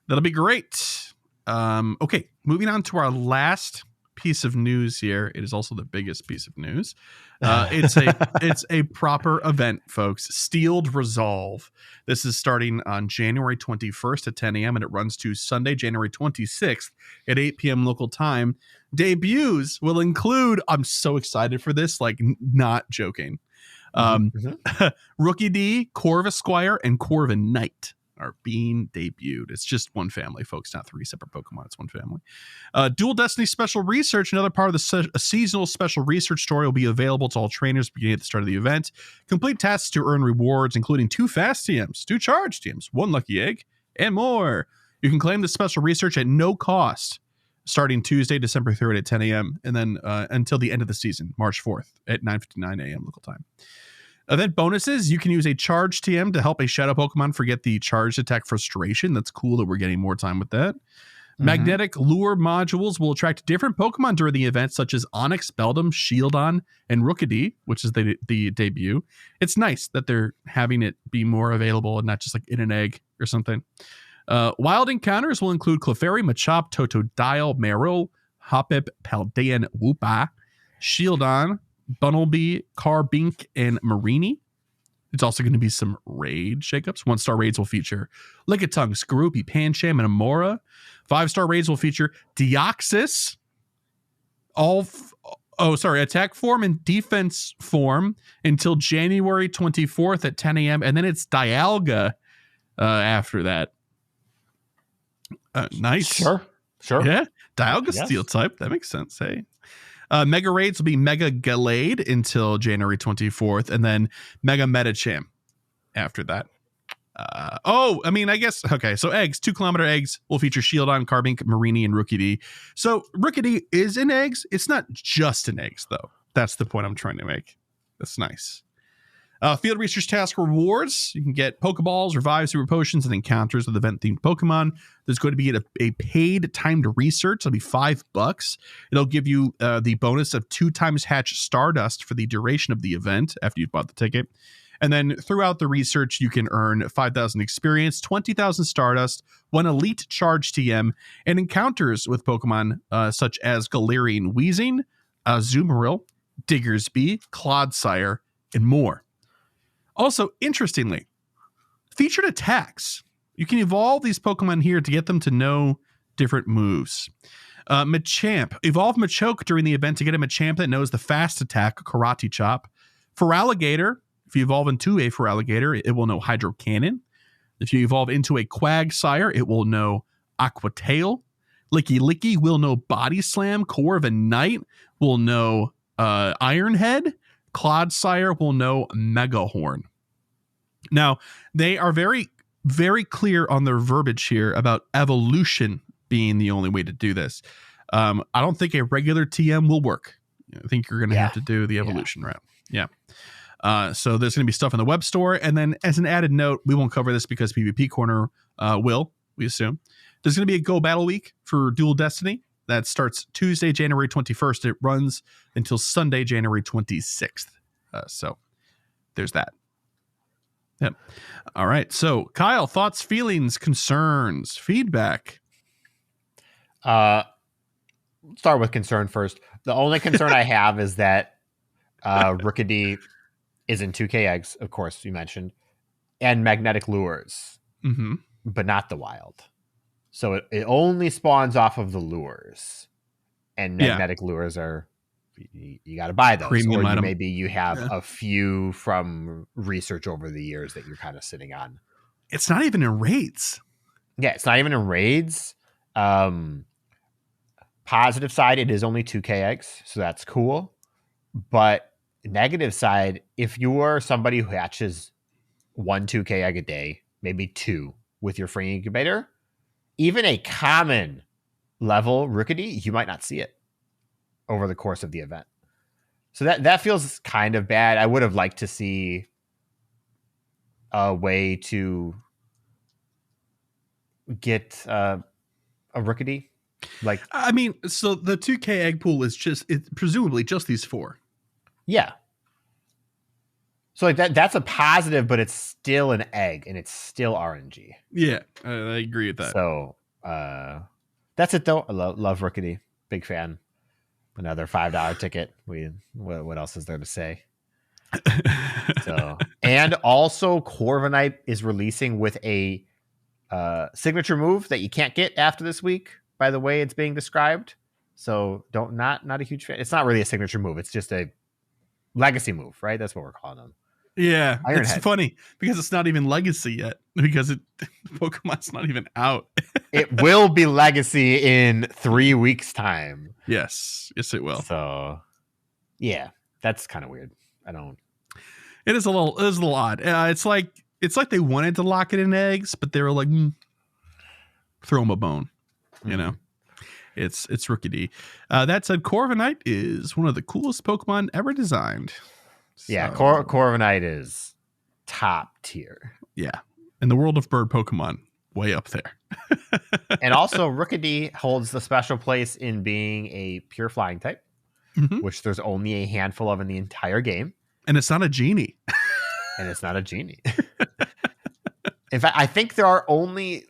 [SPEAKER 2] that'll be great. Okay, moving on to our last piece of news here. It is also the biggest piece of news. It's a proper event, folks. Steeled Resolve. This is starting on January 21st at 10 a.m. and it runs to Sunday, January 26th at 8 p.m. local time. Debuts will include, I'm so excited for this, like not joking. Rookie D, Corvisquire, and Corviknight Knight are being debuted. It's just one family, folks, not 3 separate Pokemon. It's one family. Dual Destiny Special Research, another part of the seasonal special research story, will be available to all trainers beginning at the start of the event. Complete tasks to earn rewards, including 2 fast TMs, 2 charge TMs, 1 lucky egg, and more. You can claim the special research at no cost starting Tuesday, December 3rd at 10 a.m. and then until the end of the season, March 4th at 9:59 a.m. local time. Event bonuses, you can use a charge TM to help a shadow Pokemon forget the charged attack frustration. That's cool that we're getting more time with that. Magnetic lure modules will attract different Pokemon during the event, such as Onix, Beldum, Shieldon, and Rookidee, which is the debut. It's nice that they're having it be more available and not just like in an egg or something. Wild encounters will include Clefairy, Machop, Totodile, Marill, Hoppip, Paldean, Woopa, Shieldon, Bunnelby, Carbink, and Marini. It's also going to be some raid shakeups. 1-star raids will feature Lickitung, Skorupi, Pancham, and Amora. 5-star raids will feature Deoxys, attack form and defense form until January 24th at 10 a.m. And then it's Dialga after that. Nice.
[SPEAKER 1] Sure.
[SPEAKER 2] Yeah. Dialga steel type. That makes sense. Hey. Mega raids will be Mega Gallade until January 24th, and then Mega Metacham after that. So eggs, 2 kilometer eggs will feature Shieldon, Carbink, Marini, and Rookidee. So Rookidee is in eggs. It's not just in eggs, though. That's the point I'm trying to make. That's nice. Field Research Task rewards. You can get Pokeballs, Revives, Super Potions, and encounters with event-themed Pokemon. There's going to be a paid timed research. It'll be $5. It'll give you the bonus of 2 times Hatch Stardust for the duration of the event after you've bought the ticket. And then throughout the research, you can earn 5,000 experience, 20,000 Stardust, 1 Elite Charge TM, and encounters with Pokemon such as Galarian Weezing, Azumarill, Diggersby, Clodsire, and more. Also, interestingly, featured attacks. You can evolve these Pokemon here to get them to know different moves. Machamp. Evolve Machoke during the event to get a Machamp that knows the fast attack, Karate Chop. Feraligatr. If you evolve into a Feraligatr, it will know Hydro Cannon. If you evolve into a Quagsire, it will know Aqua Tail. Licky Licky will know Body Slam. Corviknight will know Iron Head. Clodsire will know Mega Horn. Now, they are very, very clear on their verbiage here about evolution being the only way to do this. I don't think a regular TM will work. I think you're going to have to do the evolution route. Yeah. So there's going to be stuff in the web store. And then as an added note, we won't cover this because PvP Corner will, we assume. There's going to be a Go Battle Week for Dual Destiny. That starts Tuesday, January 21st. It runs until Sunday, January 26th. So there's that. Yep. All right. So Kyle, thoughts, feelings, concerns, feedback.
[SPEAKER 1] Start with concern first. The only concern I have is that Rookidee is in 2K eggs, of course, you mentioned, and magnetic lures, but not the wild. So it only spawns off of the lures, and magnetic lures are, you got to buy those.
[SPEAKER 2] Premium
[SPEAKER 1] or
[SPEAKER 2] item.
[SPEAKER 1] Maybe you have a few from research over the years that you're kind of sitting on.
[SPEAKER 2] It's not even in raids.
[SPEAKER 1] Yeah, it's not even in raids. Positive side, it is only 2K eggs, so that's cool. But negative side, if you are somebody who hatches 1 2K egg a day, maybe 2 with your free incubator, even a common level Rookidee, you might not see it over the course of the event. So that feels kind of bad. I would have liked to see a way to get a Rookidee. Like,
[SPEAKER 2] I mean, so the 2K egg pool is presumably just these 4.
[SPEAKER 1] Yeah. So like that's a positive, but it's still an egg and it's still RNG.
[SPEAKER 2] Yeah, I agree with that.
[SPEAKER 1] So that's it though. I love Rookidee. Big fan. Another $5 ticket. What else is there to say? So, and also Corviknight is releasing with a signature move that you can't get after this week, by the way it's being described. So not a huge fan. It's not really a signature move. It's just a legacy move, right? That's what we're calling them.
[SPEAKER 2] Yeah,
[SPEAKER 1] Iron
[SPEAKER 2] it's
[SPEAKER 1] Head.
[SPEAKER 2] Funny because it's not even legacy yet because Pokemon's not even out.
[SPEAKER 1] It will be legacy in 3 weeks time.
[SPEAKER 2] Yes, it will.
[SPEAKER 1] So yeah, that's kind of weird.
[SPEAKER 2] It is a little odd. It's like they wanted to lock it in eggs, but they were like, throw them a bone. You know, it's Rookidee. That said, Corviknight is one of the coolest Pokemon ever designed.
[SPEAKER 1] Yeah,
[SPEAKER 2] So,
[SPEAKER 1] Corviknight is top tier.
[SPEAKER 2] Yeah, in the world of bird Pokemon, way up there.
[SPEAKER 1] And also, Rookidee holds the special place in being a pure flying type, which there's only a handful of in the entire game.
[SPEAKER 2] And it's not a genie.
[SPEAKER 1] And it's not a genie. In fact, I think there are only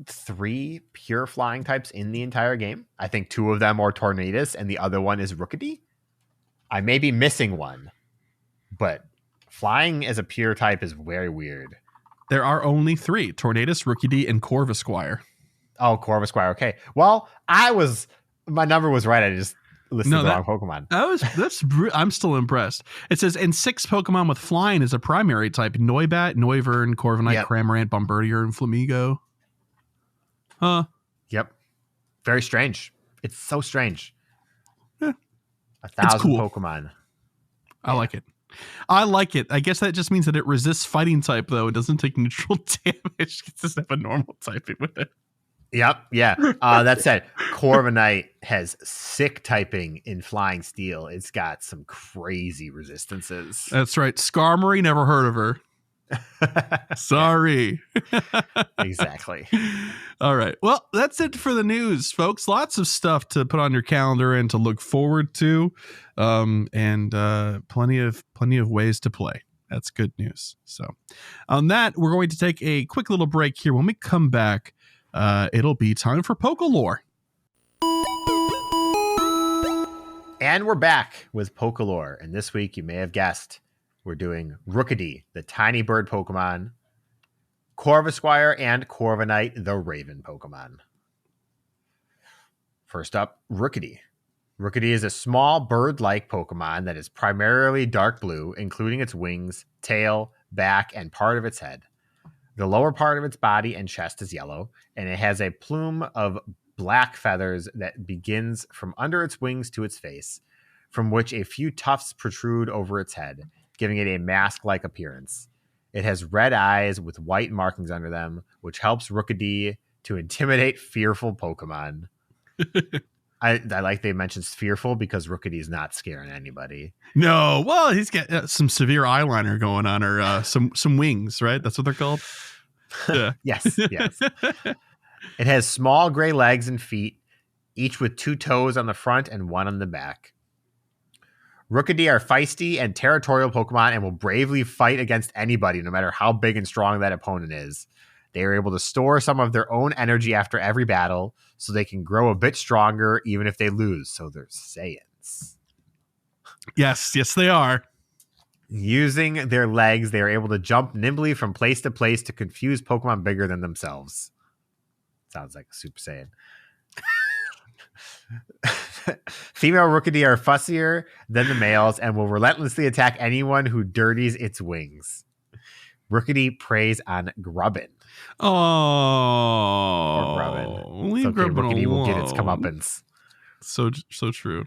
[SPEAKER 1] 3 pure flying types in the entire game. I think 2 of them are Tornadus, and the other one is Rookidee. I may be missing one, but flying as a pure type is very weird.
[SPEAKER 2] There are only 3: Tornadus, Rookidee, and Corvisquire.
[SPEAKER 1] Oh, Corvisquire. Okay. Well, my number was right. I just listed the wrong Pokemon.
[SPEAKER 2] I'm still impressed. It says, and 6 Pokemon with flying is a primary type: Noibat, Noivern, Corviknight, Cramorant, Bombardier, and Flamigo. Huh.
[SPEAKER 1] Yep. Very strange. It's so strange.
[SPEAKER 2] Yeah.
[SPEAKER 1] 1,000
[SPEAKER 2] cool.
[SPEAKER 1] Pokemon.
[SPEAKER 2] I like it. I guess that just means that it resists fighting type, though. It doesn't take neutral damage. It doesn't have a normal typing with it.
[SPEAKER 1] Yep. Yeah. That said, Corviknight has sick typing in Flying Steel. It's got some crazy resistances.
[SPEAKER 2] That's right. Skarmory, never heard of her. Sorry.
[SPEAKER 1] Exactly.
[SPEAKER 2] All right. Well, that's it for the news, folks. Lots of stuff to put on your calendar and to look forward to, and plenty of ways to play. That's good news. So, on that, we're going to take a quick little break here. When we come back, it'll be time for PokéLore.
[SPEAKER 1] And we're back with PokéLore. And this week, you may have guessed, we're doing Rookidee, the tiny bird Pokemon, Corvisquire, and Corviknight, the raven Pokemon. First up, Rookidee. Rookidee is a small bird-like Pokemon that is primarily dark blue, including its wings, tail, back, and part of its head. The lower part of its body and chest is yellow, and it has a plume of black feathers that begins from under its wings to its face, from which a few tufts protrude over its head, giving it a mask-like appearance. It has red eyes with white markings under them, which helps Rookidee to intimidate fearful Pokemon. I like they mentioned fearful because Rookidee is not scaring anybody.
[SPEAKER 2] No, well, he's got some severe eyeliner going on, or some wings, right? That's what they're called. Yeah.
[SPEAKER 1] Yes. It has small gray legs and feet, each with 2 toes on the front and 1 on the back. Rookidee are feisty and territorial Pokemon and will bravely fight against anybody, no matter how big and strong that opponent is. They are able to store some of their own energy after every battle, so they can grow a bit stronger even if they lose. So they're Saiyans.
[SPEAKER 2] Yes, they are.
[SPEAKER 1] Using their legs, they are able to jump nimbly from place to place to confuse Pokemon bigger than themselves. Sounds like a Super Saiyan. Female Rookidee are fussier than the males and will relentlessly attack anyone who dirties its wings. Rookidee preys on Grubbin.
[SPEAKER 2] Oh,
[SPEAKER 1] or Grubbin.
[SPEAKER 2] Leave
[SPEAKER 1] it's okay.
[SPEAKER 2] Grubbin
[SPEAKER 1] Rookidee
[SPEAKER 2] alone.
[SPEAKER 1] will get its comeuppance.
[SPEAKER 2] So true.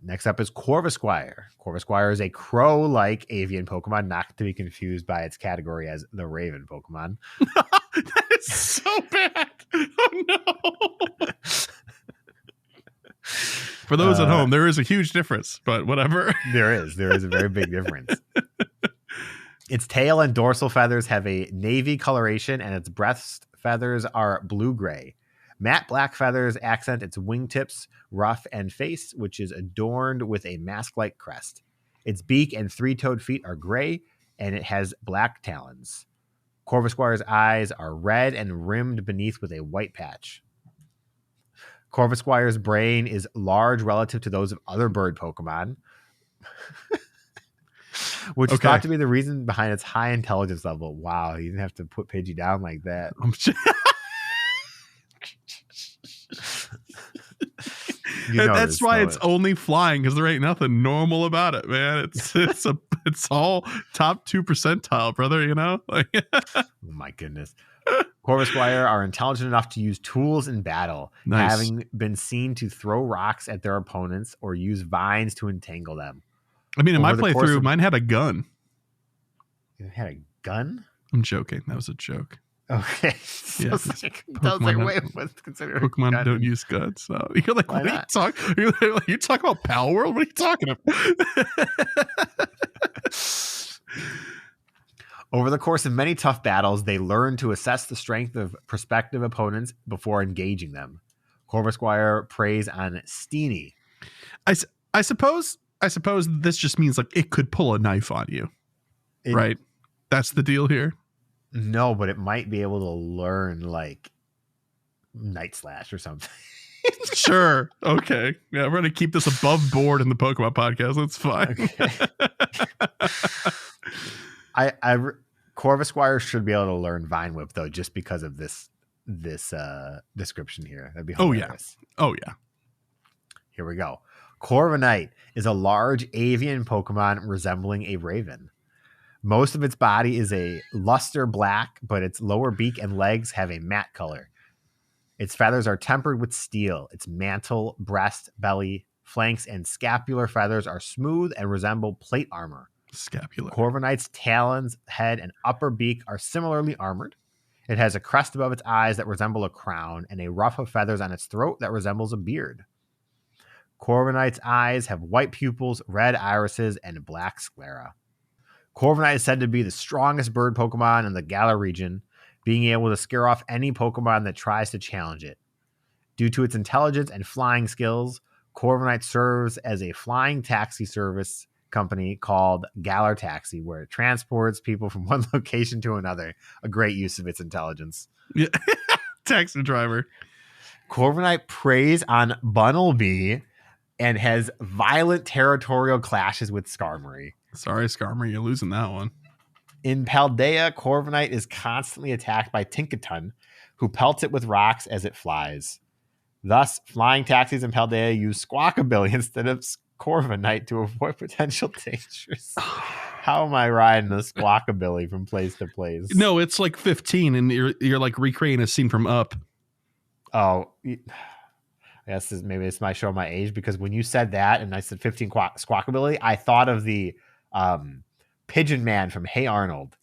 [SPEAKER 1] Next up is Corvisquire. Corvisquire is a crow-like avian Pokemon, not to be confused by its category as the raven Pokemon.
[SPEAKER 2] That is so bad. Oh no. For those at home, there is a huge difference, but whatever.
[SPEAKER 1] There is a very big difference. Its tail and dorsal feathers have a navy coloration, and its breast feathers are blue-gray. Matte black feathers accent its wingtips, ruff, and face, which is adorned with a mask-like crest. Its beak and 3-toed feet are gray, and it has black talons. Corvisquire's eyes are red and rimmed beneath with a white patch. Corvisquire's brain is large relative to those of other bird Pokemon, which is thought to be the reason behind its high intelligence level. Wow, you didn't have to put Pidgey down like that.
[SPEAKER 2] That's why it's only flying, because there ain't nothing normal about it, man. It's all top 2 percentile, brother. You know.
[SPEAKER 1] Oh my goodness. Corvisquire are intelligent enough to use tools in battle, having been seen to throw rocks at their opponents or use vines to entangle them.
[SPEAKER 2] I mean, in my playthrough, mine had a gun.
[SPEAKER 1] It had a gun?
[SPEAKER 2] I'm joking. That was a joke.
[SPEAKER 1] Okay.
[SPEAKER 2] Yeah. Pokemon don't use guns. So you're like, what are you talking? You talk about Pal World? What are you talking about?
[SPEAKER 1] Over the course of many tough battles, they learn to assess the strength of prospective opponents before engaging them. Corvisquire preys on Steenie.
[SPEAKER 2] I suppose this just means like it could pull a knife on you, right? That's the deal here.
[SPEAKER 1] No, but it might be able to learn like Night Slash or something.
[SPEAKER 2] Sure. Okay. Yeah, we're gonna keep this above board in the Pokemon podcast. That's fine.
[SPEAKER 1] Okay. Corvisquire should be able to learn Vine Whip though, just because of this description here. That'd be hilarious.
[SPEAKER 2] Oh yeah.
[SPEAKER 1] Here we go. Corviknight is a large avian Pokemon resembling a raven. Most of its body is a luster black, but its lower beak and legs have a matte color. Its feathers are tempered with steel. Its mantle, breast, belly, flanks, and scapular feathers are smooth and resemble plate armor.
[SPEAKER 2] Scapular.
[SPEAKER 1] Corviknight's talons, head, and upper beak are similarly armored. It has a crest above its eyes that resemble a crown and a ruff of feathers on its throat that resembles a beard. Corviknight's eyes have white pupils, red irises, and black sclera. Corviknight is said to be the strongest bird Pokemon in the Galar region, being able to scare off any Pokemon that tries to challenge it. Due to its intelligence and flying skills, Corviknight serves as a flying taxi service company called Galar Taxi, where it transports people from one location to another. A great use of its intelligence.
[SPEAKER 2] Yeah. Taxi driver.
[SPEAKER 1] Corviknight preys on Bunnelby and has violent territorial clashes with Skarmory.
[SPEAKER 2] Sorry, Skarmory, you're losing that one.
[SPEAKER 1] In Paldea, Corviknight is constantly attacked by Tinkaton, who pelts it with rocks as it flies. Thus, flying taxis in Paldea use Squawkabilly instead of Corviknight to avoid potential dangers. How am I riding a Squawkabilly from place to place?
[SPEAKER 2] No, it's like 15, and you're like recreating a scene from Up.
[SPEAKER 1] Oh, I guess maybe it's my show my age, because when you said that and I said 15 Squawkabilly, I thought of the Pigeon Man from Hey Arnold.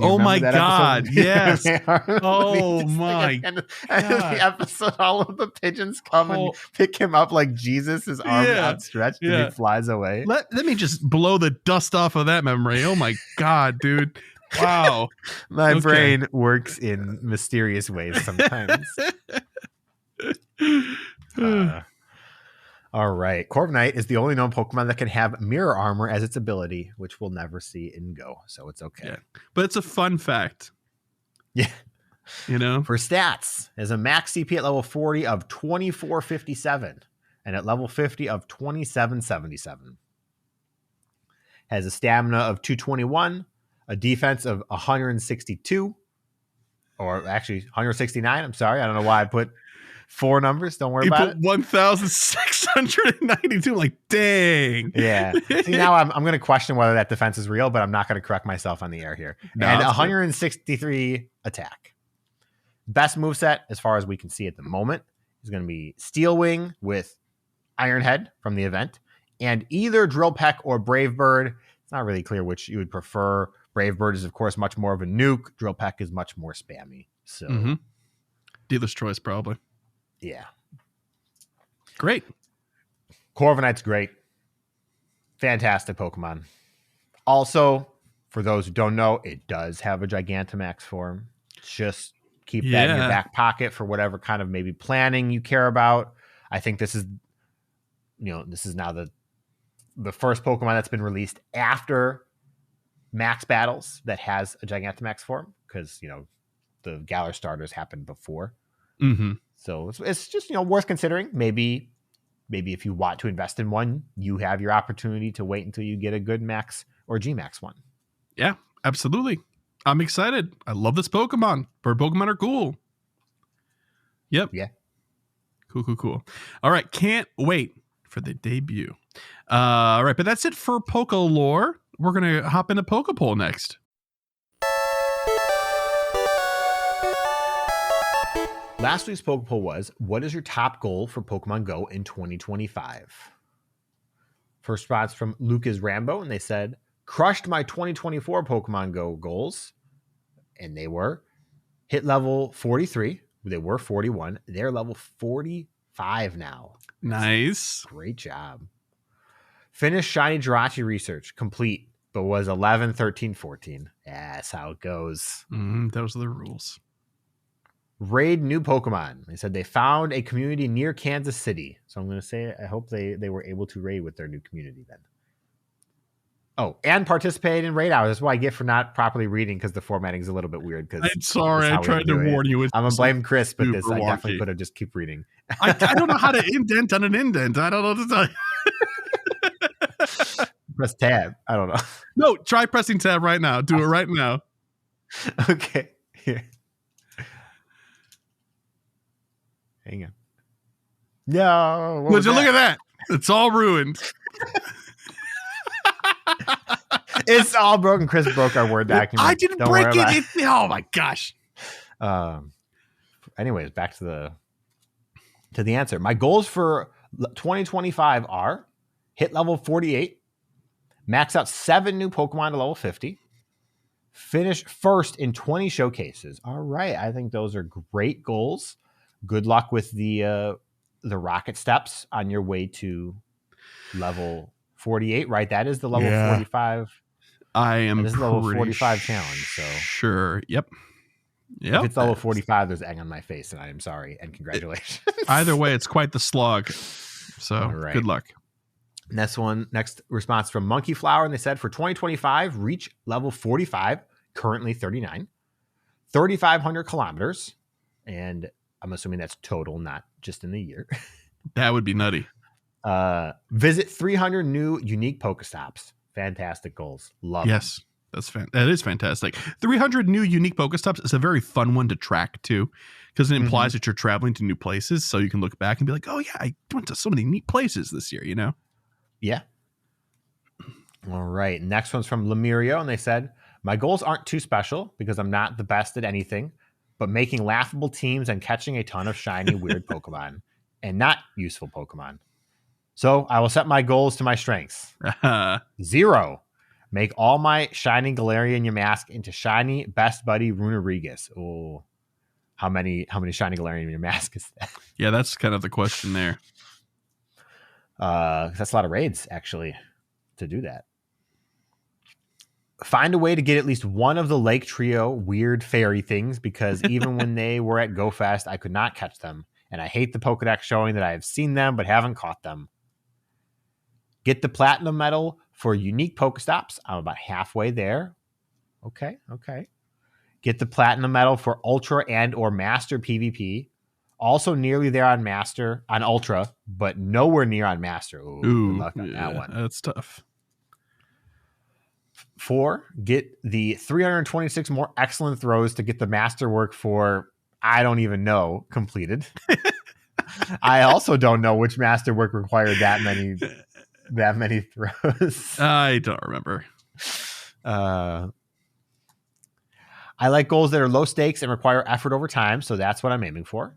[SPEAKER 2] Oh my God! Yes.
[SPEAKER 1] Oh
[SPEAKER 2] my
[SPEAKER 1] God! The episode, all of the pigeons come and pick him up like Jesus, his arms outstretched, and he flies away.
[SPEAKER 2] Let me just blow the dust off of that memory. Oh my God, dude! Wow,
[SPEAKER 1] my brain works in mysterious ways sometimes. All right. Corviknight is the only known Pokemon that can have mirror armor as its ability, which we'll never see in Go. So it's okay.
[SPEAKER 2] Yeah. But it's a fun fact.
[SPEAKER 1] Yeah.
[SPEAKER 2] You know?
[SPEAKER 1] For stats, has a max CP at level 40 of 2457 and at level 50 of 2777. Has a stamina of 221, a defense of 162, or actually 169. I'm sorry. I don't know why I put 4 numbers. Don't worry about it.
[SPEAKER 2] 1,692. Like, dang.
[SPEAKER 1] Yeah. See, now I'm going to question whether that defense is real, but I'm not going to correct myself on the air here. No, and 163 attack. Best moveset, as far as we can see at the moment, is going to be Steel Wing with Iron Head from the event, and either Drill Peck or Brave Bird. It's not really clear which you would prefer. Brave Bird is, of course, much more of a nuke. Drill Peck is much more spammy. So,
[SPEAKER 2] dealer's choice, probably.
[SPEAKER 1] Yeah.
[SPEAKER 2] Great.
[SPEAKER 1] Corviknight's great. Fantastic Pokemon. Also, for those who don't know, it does have a Gigantamax form. Just keep that in your back pocket for whatever kind of maybe planning you care about. I think this is now the first Pokemon that's been released after Max Battles that has a Gigantamax form, because, the Galar starters happened before.
[SPEAKER 2] Mm-hmm.
[SPEAKER 1] So it's just, worth considering. Maybe if you want to invest in one, you have your opportunity to wait until you get a good Max or G-Max one.
[SPEAKER 2] Yeah, absolutely. I'm excited. I love this Pokemon. Bird Pokemon are cool. Yep.
[SPEAKER 1] Yeah.
[SPEAKER 2] Cool. All right. Can't wait for the debut. All right. But that's it for PokéLore. We're going to hop into PokéPoll next.
[SPEAKER 1] Last week's PokéPoll was, what is your top goal for Pokemon Go in 2025? First response from Lucas Rambo, and they said, crushed my 2024 Pokemon Go goals. And they were hit level 43. They were 41. They're level 45 now.
[SPEAKER 2] Nice.
[SPEAKER 1] Great job. Finish Shiny Jirachi research. Complete, but was 11, 13, 14. That's how it goes.
[SPEAKER 2] Those are the rules.
[SPEAKER 1] Raid new Pokemon. They said they found a community near Kansas City. So I'm going to say I hope they were able to raid with their new community then. Oh, and participate in raid hours. That's what I get for not properly reading, because the formatting is a little bit weird.
[SPEAKER 2] I'm sorry. I tried to warn you.
[SPEAKER 1] I'm going to blame Chris, but I definitely could have just keep reading.
[SPEAKER 2] I don't know how to indent on an indent. I don't know what to tell you.
[SPEAKER 1] Press tab. I don't know.
[SPEAKER 2] No, try pressing tab right now. Do it right now.
[SPEAKER 1] Okay. Here. Hang on. No.
[SPEAKER 2] Would you look at that? It's all ruined.
[SPEAKER 1] It's all broken. Chris broke our Word document.
[SPEAKER 2] I didn't break it. Oh my gosh.
[SPEAKER 1] Anyways, back to the answer. My goals for 2025 are hit level 48, max out 7 new Pokemon to level 50, Finish first in 20 showcases. All right. I think those are great goals. Good luck with the rocket steps on your way to level 48, right? That is the level 45.
[SPEAKER 2] I am
[SPEAKER 1] This is level 45 challenge. So
[SPEAKER 2] sure. Yep.
[SPEAKER 1] If it's level 45, there's egg on my face, and I am sorry. And congratulations.
[SPEAKER 2] Either way, it's quite the slog. So good luck.
[SPEAKER 1] Next response from Monkey Flower, and they said for 2025, reach level 45, currently 39, 3,500 kilometers, and I'm assuming that's total, not just in the year.
[SPEAKER 2] That would be nutty.
[SPEAKER 1] Visit 300 new unique Pokestops. Fantastic goals. Love them.
[SPEAKER 2] Yes, that is fantastic. 300 new unique Pokestops is a very fun one to track too, because it implies that you're traveling to new places, so you can look back and be like, oh yeah, I went to so many neat places this year, you know?
[SPEAKER 1] Yeah. All right. Next one's from Lemurio, and they said, my goals aren't too special because I'm not the best at anything, but making laughable teams and catching a ton of shiny, weird Pokemon and not useful Pokemon. So I will set my goals to my strengths. 0. Make all my shiny Galarian Yamask into shiny Best Buddy Runerigus. Oh, how many shiny Galarian Yamask is that?
[SPEAKER 2] Yeah, that's kind of the question there.
[SPEAKER 1] That's a lot of raids, actually, to do that. Find a way to get at least one of the Lake Trio weird fairy things, because even when they were at GOFest, I could not catch them. And I hate the Pokedex showing that I have seen them but haven't caught them. Get the Platinum Medal for unique Pokestops. I'm about halfway there. Okay. Get the Platinum Medal for Ultra and or Master PvP. Also nearly there on Ultra, but nowhere near on Master. Ooh, good luck on that one.
[SPEAKER 2] That's tough.
[SPEAKER 1] 4, get the 326 more excellent throws to get the masterwork for, I don't even know, completed. I also don't know which masterwork required that many throws.
[SPEAKER 2] I don't remember.
[SPEAKER 1] I like goals that are low stakes and require effort over time, so that's what I'm aiming for.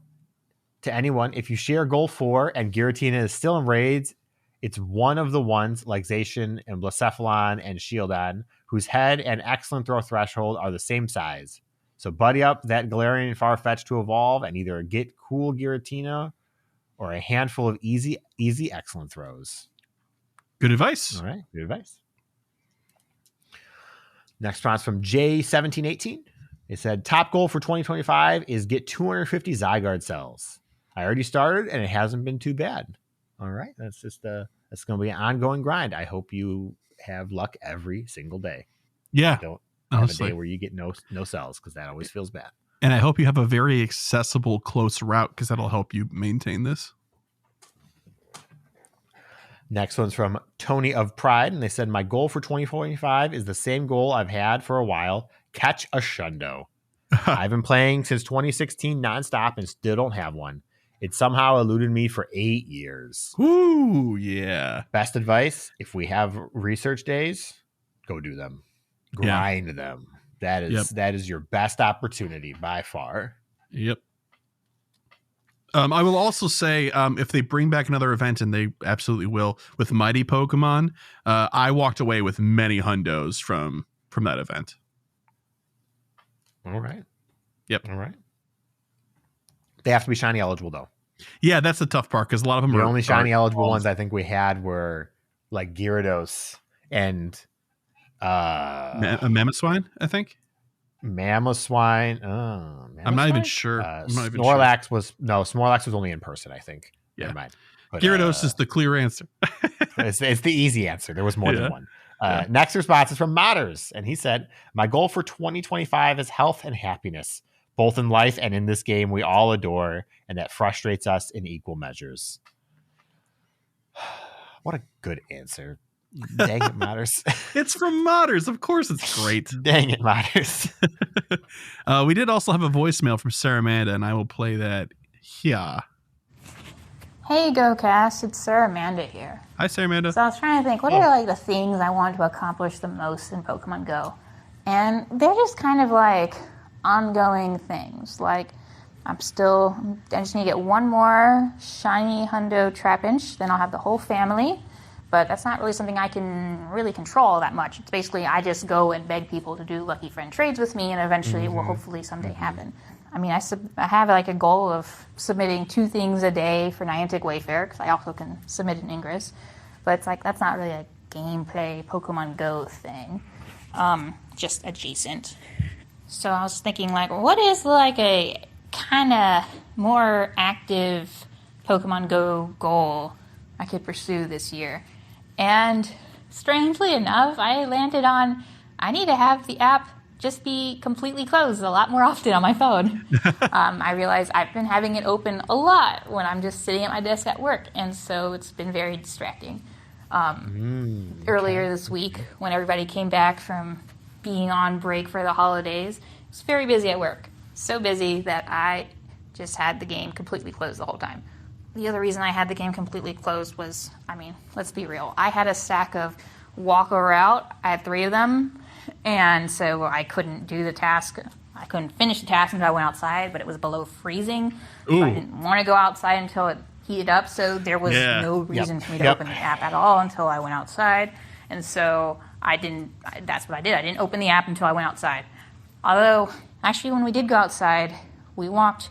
[SPEAKER 1] To anyone, if you share goal 4 and Giratina is still in raids, it's one of the ones like Zacian and Blacephalon and Shieldon, whose head and excellent throw threshold are the same size. So buddy up that Galarian Farfetch to evolve and either get cool Giratina or a handful of easy excellent throws.
[SPEAKER 2] Good advice.
[SPEAKER 1] All right, good advice. Next response from J1718. It said, top goal for 2025 is get 250 Zygarde cells. I already started, and it hasn't been too bad. All right, that's going to be an ongoing grind. I hope you have luck every single day.
[SPEAKER 2] Yeah,
[SPEAKER 1] don't have a day where you get no cells, because that always feels bad.
[SPEAKER 2] And I hope you have a very accessible, close route, because that'll help you maintain this.
[SPEAKER 1] Next one's from Tony of Pride, and they said, my goal for 2025 is the same goal I've had for a while, catch a Shundo. I've been playing since 2016 nonstop and still don't have one. It somehow eluded me for 8 years.
[SPEAKER 2] Ooh, yeah.
[SPEAKER 1] Best advice, if we have research days, go do them. Grind them. That is your best opportunity by far.
[SPEAKER 2] Yep. I will also say, if they bring back another event, and they absolutely will, with Mighty Pokemon, I walked away with many hundos from that event.
[SPEAKER 1] All right.
[SPEAKER 2] Yep.
[SPEAKER 1] All right. They have to be shiny eligible, though.
[SPEAKER 2] Yeah, that's the tough part, because a lot of them
[SPEAKER 1] the only shiny eligible ones I think we had were like Gyarados and
[SPEAKER 2] Mamoswine, I think.
[SPEAKER 1] Mamoswine.
[SPEAKER 2] I'm not even sure.
[SPEAKER 1] Snorlax was only in person, I think.
[SPEAKER 2] Yeah.
[SPEAKER 1] Never mind. But,
[SPEAKER 2] Gyarados is the clear answer.
[SPEAKER 1] it's the easy answer. There was more than one. Next response is from Modders, and he said, my goal for 2025 is health and happiness, both in life and in this game we all adore, and that frustrates us in equal measures. What a good answer. Dang it, Modders.
[SPEAKER 2] It's from Modders. Of course it's great.
[SPEAKER 1] Dang it, Modders.
[SPEAKER 2] We did also have a voicemail from Saramanda, and I will play that here.
[SPEAKER 4] Hey, GOCast, it's Saramanda here.
[SPEAKER 2] Hi, Saramanda.
[SPEAKER 4] So I was trying to think, what are like the things I want to accomplish the most in Pokemon Go? And they're just kind of like ongoing things. Like, I just need to get one more shiny Hundo Trapinch, then I'll have the whole family. but that's not really something I can really control that much. It's basically I just go and beg people to do Lucky Friend trades with me, and eventually it will hopefully someday happen. I mean, I have like a goal of submitting 2 things a day for Niantic Wayfair, because I also can submit an Ingress. But it's like, that's not really a gameplay Pokemon Go thing. Just adjacent. So I was thinking, like, what is like a kind of more active Pokemon Go goal I could pursue this year? And strangely enough, I landed on, I need to have the app just be completely closed a lot more often on my phone. I realize I've been having it open a lot when I'm just sitting at my desk at work, and so it's been very distracting. Earlier this week, when everybody came back from being on break for the holidays, it was very busy at work. So busy that I just had the game completely closed the whole time. The other reason I had the game completely closed was, I mean, let's be real. I had a stack of Walk or Route. I had 3 of them. And so I couldn't do the task. I couldn't finish the task until I went outside, but it was below freezing. So I didn't want to go outside until it heated up. So there was no reason for me to open the app at all until I went outside. And so that's what I did. I didn't open the app until I went outside. Although, actually, when we did go outside, we walked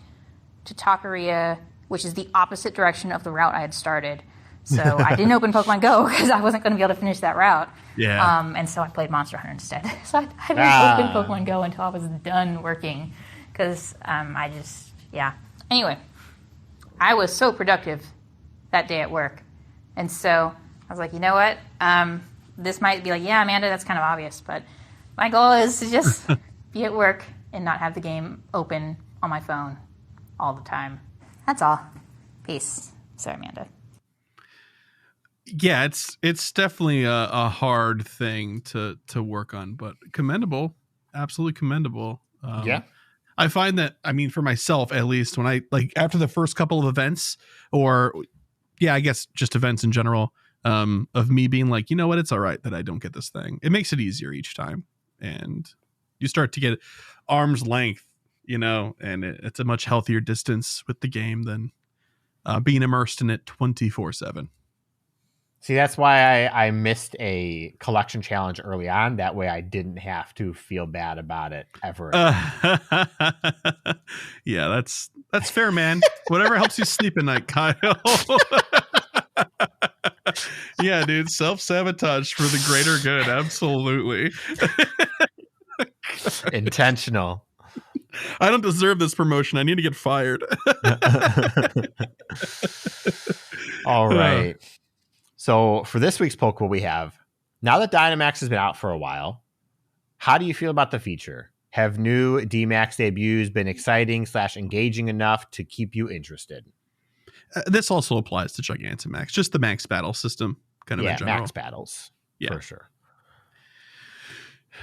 [SPEAKER 4] to Taqueria, which is the opposite direction of the route I had started. So I didn't open Pokemon Go because I wasn't going to be able to finish that route.
[SPEAKER 2] Yeah.
[SPEAKER 4] And so I played Monster Hunter instead. So I didn't open Pokemon Go until I was done working because Anyway, I was so productive that day at work. And so I was like, you know what? This might be like, yeah, Amanda, that's kind of obvious. But my goal is to just be at work and not have the game open on my phone all the time. That's all. Peace. Sorry, Amanda.
[SPEAKER 2] Yeah, it's definitely a hard thing to work on, but commendable, absolutely commendable. I find that, I mean, for myself at least, when I like after the first couple of events, or I guess just events in general, of me being like, you know what, it's all right that I don't get this thing. It makes it easier each time, and you start to get arm's length, and it's a much healthier distance with the game than being immersed in it 24/7.
[SPEAKER 1] See, that's why I missed a collection challenge early on. That way I didn't have to feel bad about it ever.
[SPEAKER 2] Yeah, that's fair, man. Whatever helps you sleep at night, Kyle. Yeah, dude, self-sabotage for the greater good. Absolutely.
[SPEAKER 1] Intentional.
[SPEAKER 2] I don't deserve this promotion. I need to get fired.
[SPEAKER 1] All right. So for this week's Poke, what we have, now that Dynamax has been out for a while, how do you feel about the feature? Have new D-Max debuts been exciting / engaging enough to keep you interested?
[SPEAKER 2] This also applies to Gigantamax, just the max battle system kind of in general.
[SPEAKER 1] Max battles, for sure.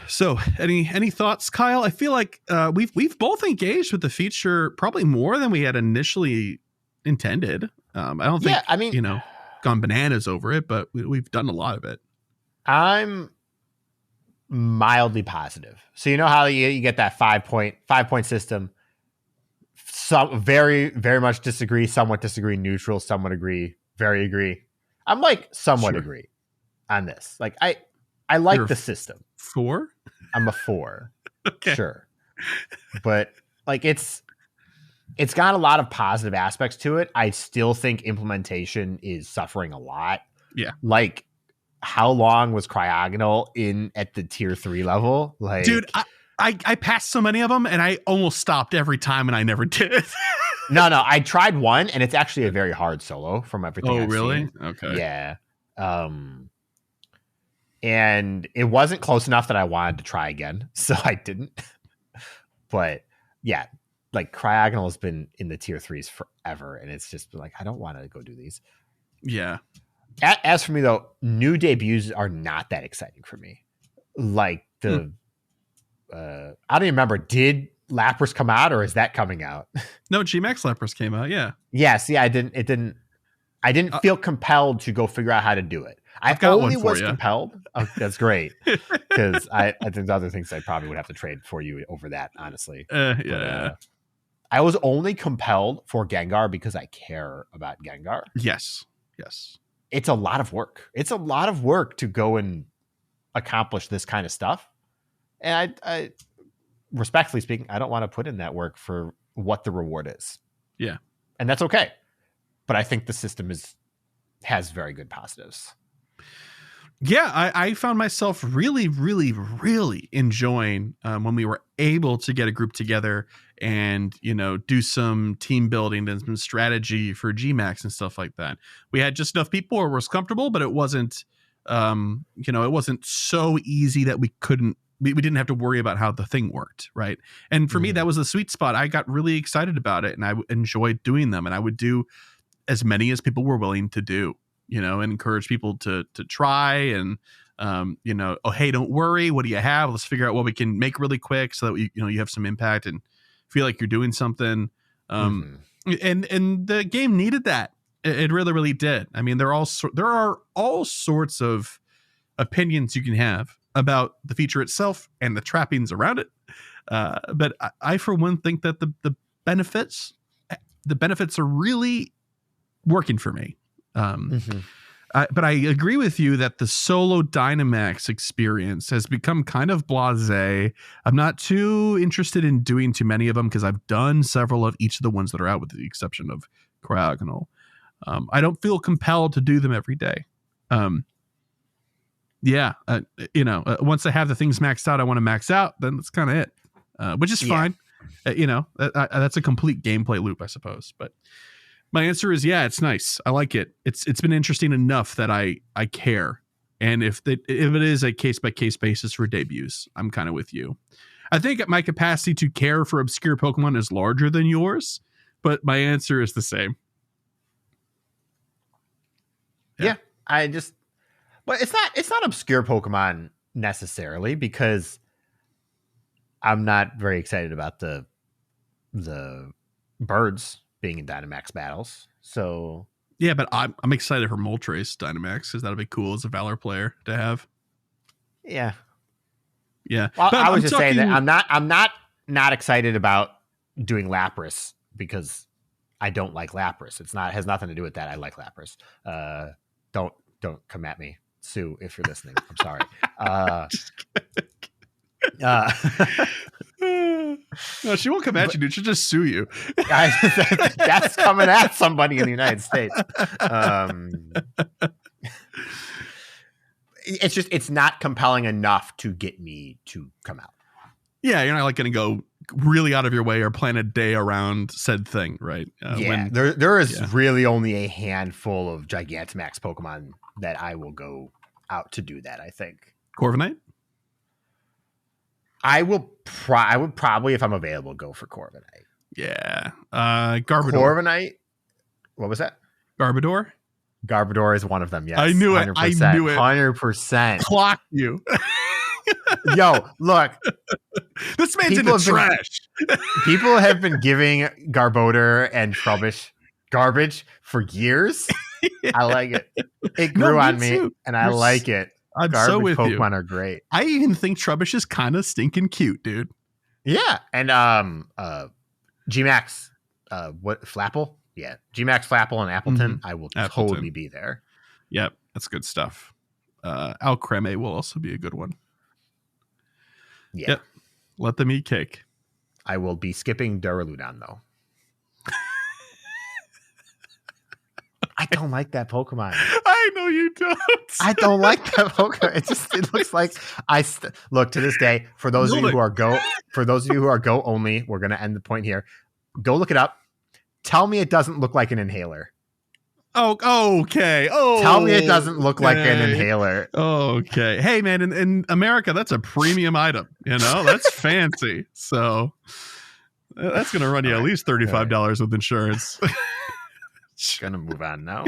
[SPEAKER 2] So any thoughts, Kyle? I feel like we've both engaged with the feature probably more than we had initially intended. I don't think, gone bananas over it, but we've done a lot of it.
[SPEAKER 1] I'm mildly positive. So you know how you get that 5-point system. Some very, very much disagree, somewhat disagree, neutral, somewhat agree, very agree. I'm like somewhat agree on this. Like I like the system.
[SPEAKER 2] 4?
[SPEAKER 1] I'm a 4.
[SPEAKER 2] Okay.
[SPEAKER 1] Sure. But like it's got a lot of positive aspects to it. I still think implementation is suffering a lot.
[SPEAKER 2] Yeah.
[SPEAKER 1] Like, how long was Cryogonal at the tier 3 level? Like,
[SPEAKER 2] dude, I passed so many of them and I almost stopped every time and I never did.
[SPEAKER 1] No, I tried one and it's actually a very hard solo from everything I've
[SPEAKER 2] really?
[SPEAKER 1] seen.
[SPEAKER 2] Okay.
[SPEAKER 1] Yeah. And it wasn't close enough that I wanted to try again, so I didn't. But yeah, like Cryogonal has been in the tier 3s forever, and it's just like, I don't want to go do these.
[SPEAKER 2] Yeah.
[SPEAKER 1] As for me though, new debuts are not that exciting for me. Like I don't even remember, did Lapras come out or is that coming out?
[SPEAKER 2] No, G-Max Lapras came out. Yeah.
[SPEAKER 1] Yeah. See, I didn't feel compelled to go figure out how to do it. I only was compelled. Oh, that's great. Because I think the other things I probably would have to trade for you over that, honestly.
[SPEAKER 2] Yeah.
[SPEAKER 1] I was only compelled for Gengar because I care about Gengar.
[SPEAKER 2] Yes.
[SPEAKER 1] it's a lot of work. It's a lot of work to go and accomplish this kind of stuff. And I respectfully speaking, I don't want to put in that work for what the reward is.
[SPEAKER 2] Yeah.
[SPEAKER 1] And that's okay. But I think the system has very good positives.
[SPEAKER 2] Yeah, I found myself really, really, really enjoying when we were able to get a group together and, do some team building and some strategy for GMAX and stuff like that. We had just enough people where it was comfortable, but it wasn't, it wasn't so easy that we didn't have to worry about how the thing worked, right? And for me, that was the sweet spot. I got really excited about it, and I enjoyed doing them, and I would do as many as people were willing to do. And encourage people to try and, oh, hey, don't worry. What do you have? Let's figure out what we can make really quick so that you have some impact and feel like you're doing something. And the game needed that. It really, really did. I mean, there are all sorts of opinions you can have about the feature itself and the trappings around it. But I, for one, think that the benefits are really working for me. But I agree with you that the solo Dynamax experience has become kind of blasé. I'm not too interested in doing too many of them because I've done several of each of the ones that are out, with the exception of Cryogonal. I don't feel compelled to do them every day. Once I have the things maxed out I want to max out, then that's kind of it, which is fine. That's a complete gameplay loop, I suppose. But my answer is, yeah, it's nice. I like it. It's been interesting enough that I care. And if it is a case-by-case basis for debuts, I'm kind of with you. I think my capacity to care for obscure Pokemon is larger than yours, but my answer is the same.
[SPEAKER 1] Yeah, but it's not obscure Pokemon necessarily, because I'm not very excited about the birds being in Dynamax battles. So
[SPEAKER 2] yeah, but I'm excited for Moltres Dynamax because that'll be cool as a Valor player to have.
[SPEAKER 1] Yeah.
[SPEAKER 2] Well,
[SPEAKER 1] I was just saying that I'm not excited about doing Lapras because I don't like Lapras. Has nothing to do with that. I like Lapras. Don't come at me, Sue, if you're listening. I'm sorry.
[SPEAKER 2] No, she won't come at you, dude. She'll just sue you.
[SPEAKER 1] That's coming at somebody in the United States. It's not compelling enough to get me to come out.
[SPEAKER 2] Yeah, you're not like going to go really out of your way or plan a day around said thing, right?
[SPEAKER 1] There is really only a handful of Gigantamax Pokemon that I will go out to do that, I think.
[SPEAKER 2] Corviknight?
[SPEAKER 1] I would probably, if I'm available, go for Corviknight.
[SPEAKER 2] Yeah. Garbodor.
[SPEAKER 1] Corviknight. What was that?
[SPEAKER 2] Garbodor?
[SPEAKER 1] Garbodor is one of them, yes.
[SPEAKER 2] I knew it.
[SPEAKER 1] 100%.
[SPEAKER 2] Clock you.
[SPEAKER 1] Yo, look.
[SPEAKER 2] This man's in the trash.
[SPEAKER 1] People have been giving Garbodor and Trubbish garbage for years. Yeah. I like it. It grew on me, and I like it.
[SPEAKER 2] I'm so with
[SPEAKER 1] Pokemon
[SPEAKER 2] you.
[SPEAKER 1] Pokemon are great.
[SPEAKER 2] I even think Trubbish is kind of stinking cute, dude.
[SPEAKER 1] Yeah, and Gmax, Flapple? Yeah, Gmax, Flapple, and Appleton. I will totally be there.
[SPEAKER 2] Yep, that's good stuff. Alcreme will also be a good one.
[SPEAKER 1] Yeah,
[SPEAKER 2] yep. Let them eat cake.
[SPEAKER 1] I will be skipping Duraludon though. I don't like that Pokemon.
[SPEAKER 2] I know you don't.
[SPEAKER 1] I don't like that Pokemon. It looks like look to this day. For those of you who are Go only, we're gonna end the point here. Go look it up. Tell me it doesn't look like an inhaler.
[SPEAKER 2] Oh, okay. Oh,
[SPEAKER 1] tell me it doesn't look like an inhaler.
[SPEAKER 2] Okay. Hey, man, in America, that's a premium item. That's fancy. So that's gonna run you at least $35 with insurance.
[SPEAKER 1] Gonna move on now.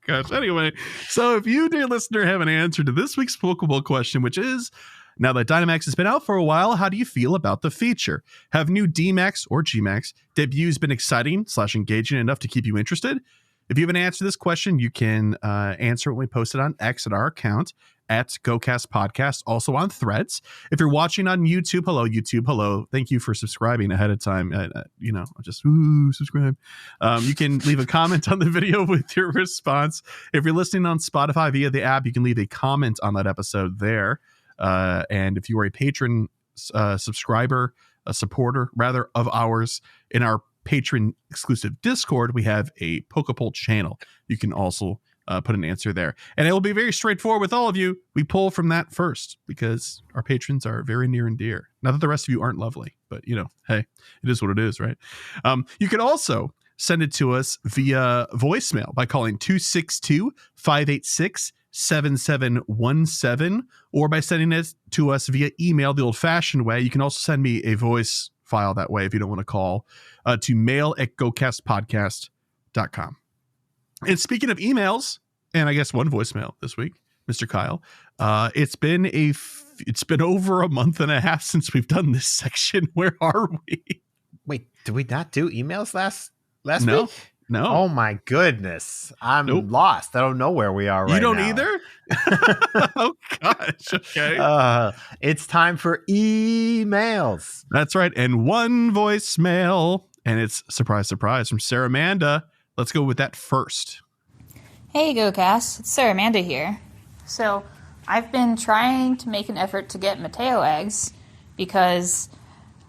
[SPEAKER 2] Gosh. Anyway, so if you, dear listener, have an answer to this week's PokéPoll question, which is, now that Dynamax has been out for a while, how do you feel about the feature? Have new DMAX or GMAX debuts been exciting / engaging enough to keep you interested? If you have an answer to this question, you can answer it when we post it on X at our account at GOCast Podcast, also on Threads. If you're watching on YouTube, hello, YouTube, hello. Thank you for subscribing ahead of time. Just subscribe. You can leave a comment on the video with your response. If you're listening on Spotify via the app, you can leave a comment on that episode there. And if you are a patron subscriber, a supporter rather of ours in our patron exclusive Discord, we have a PokéPoll channel. You can also put an answer there, and it will be very straightforward with all of you. We pull from that first because our patrons are very near and dear. Not that the rest of you aren't lovely, but hey, it is what it is, right? You can also send it to us via voicemail by calling 262-586-7717, or by sending it to us via email the old-fashioned way. You can also send me a voice file that way if you don't want to call, to mail@gocastpodcast.com. And speaking of emails, and I guess one voicemail this week, Mr. Kyle, it's been over a month and a half since we've done this section. Where are we?
[SPEAKER 1] Wait, did we not do emails last
[SPEAKER 2] No.
[SPEAKER 1] week?
[SPEAKER 2] No.
[SPEAKER 1] Oh my goodness. I'm lost. I don't know where we are right now.
[SPEAKER 2] You don't either? Oh gosh. Okay.
[SPEAKER 1] It's time for emails.
[SPEAKER 2] That's right. And one voicemail, and it's surprise, surprise from Sarah Amanda. Let's go with that first.
[SPEAKER 4] Hey GOCast, it's Sarah Amanda here. So I've been trying to make an effort to get Mateo eggs because,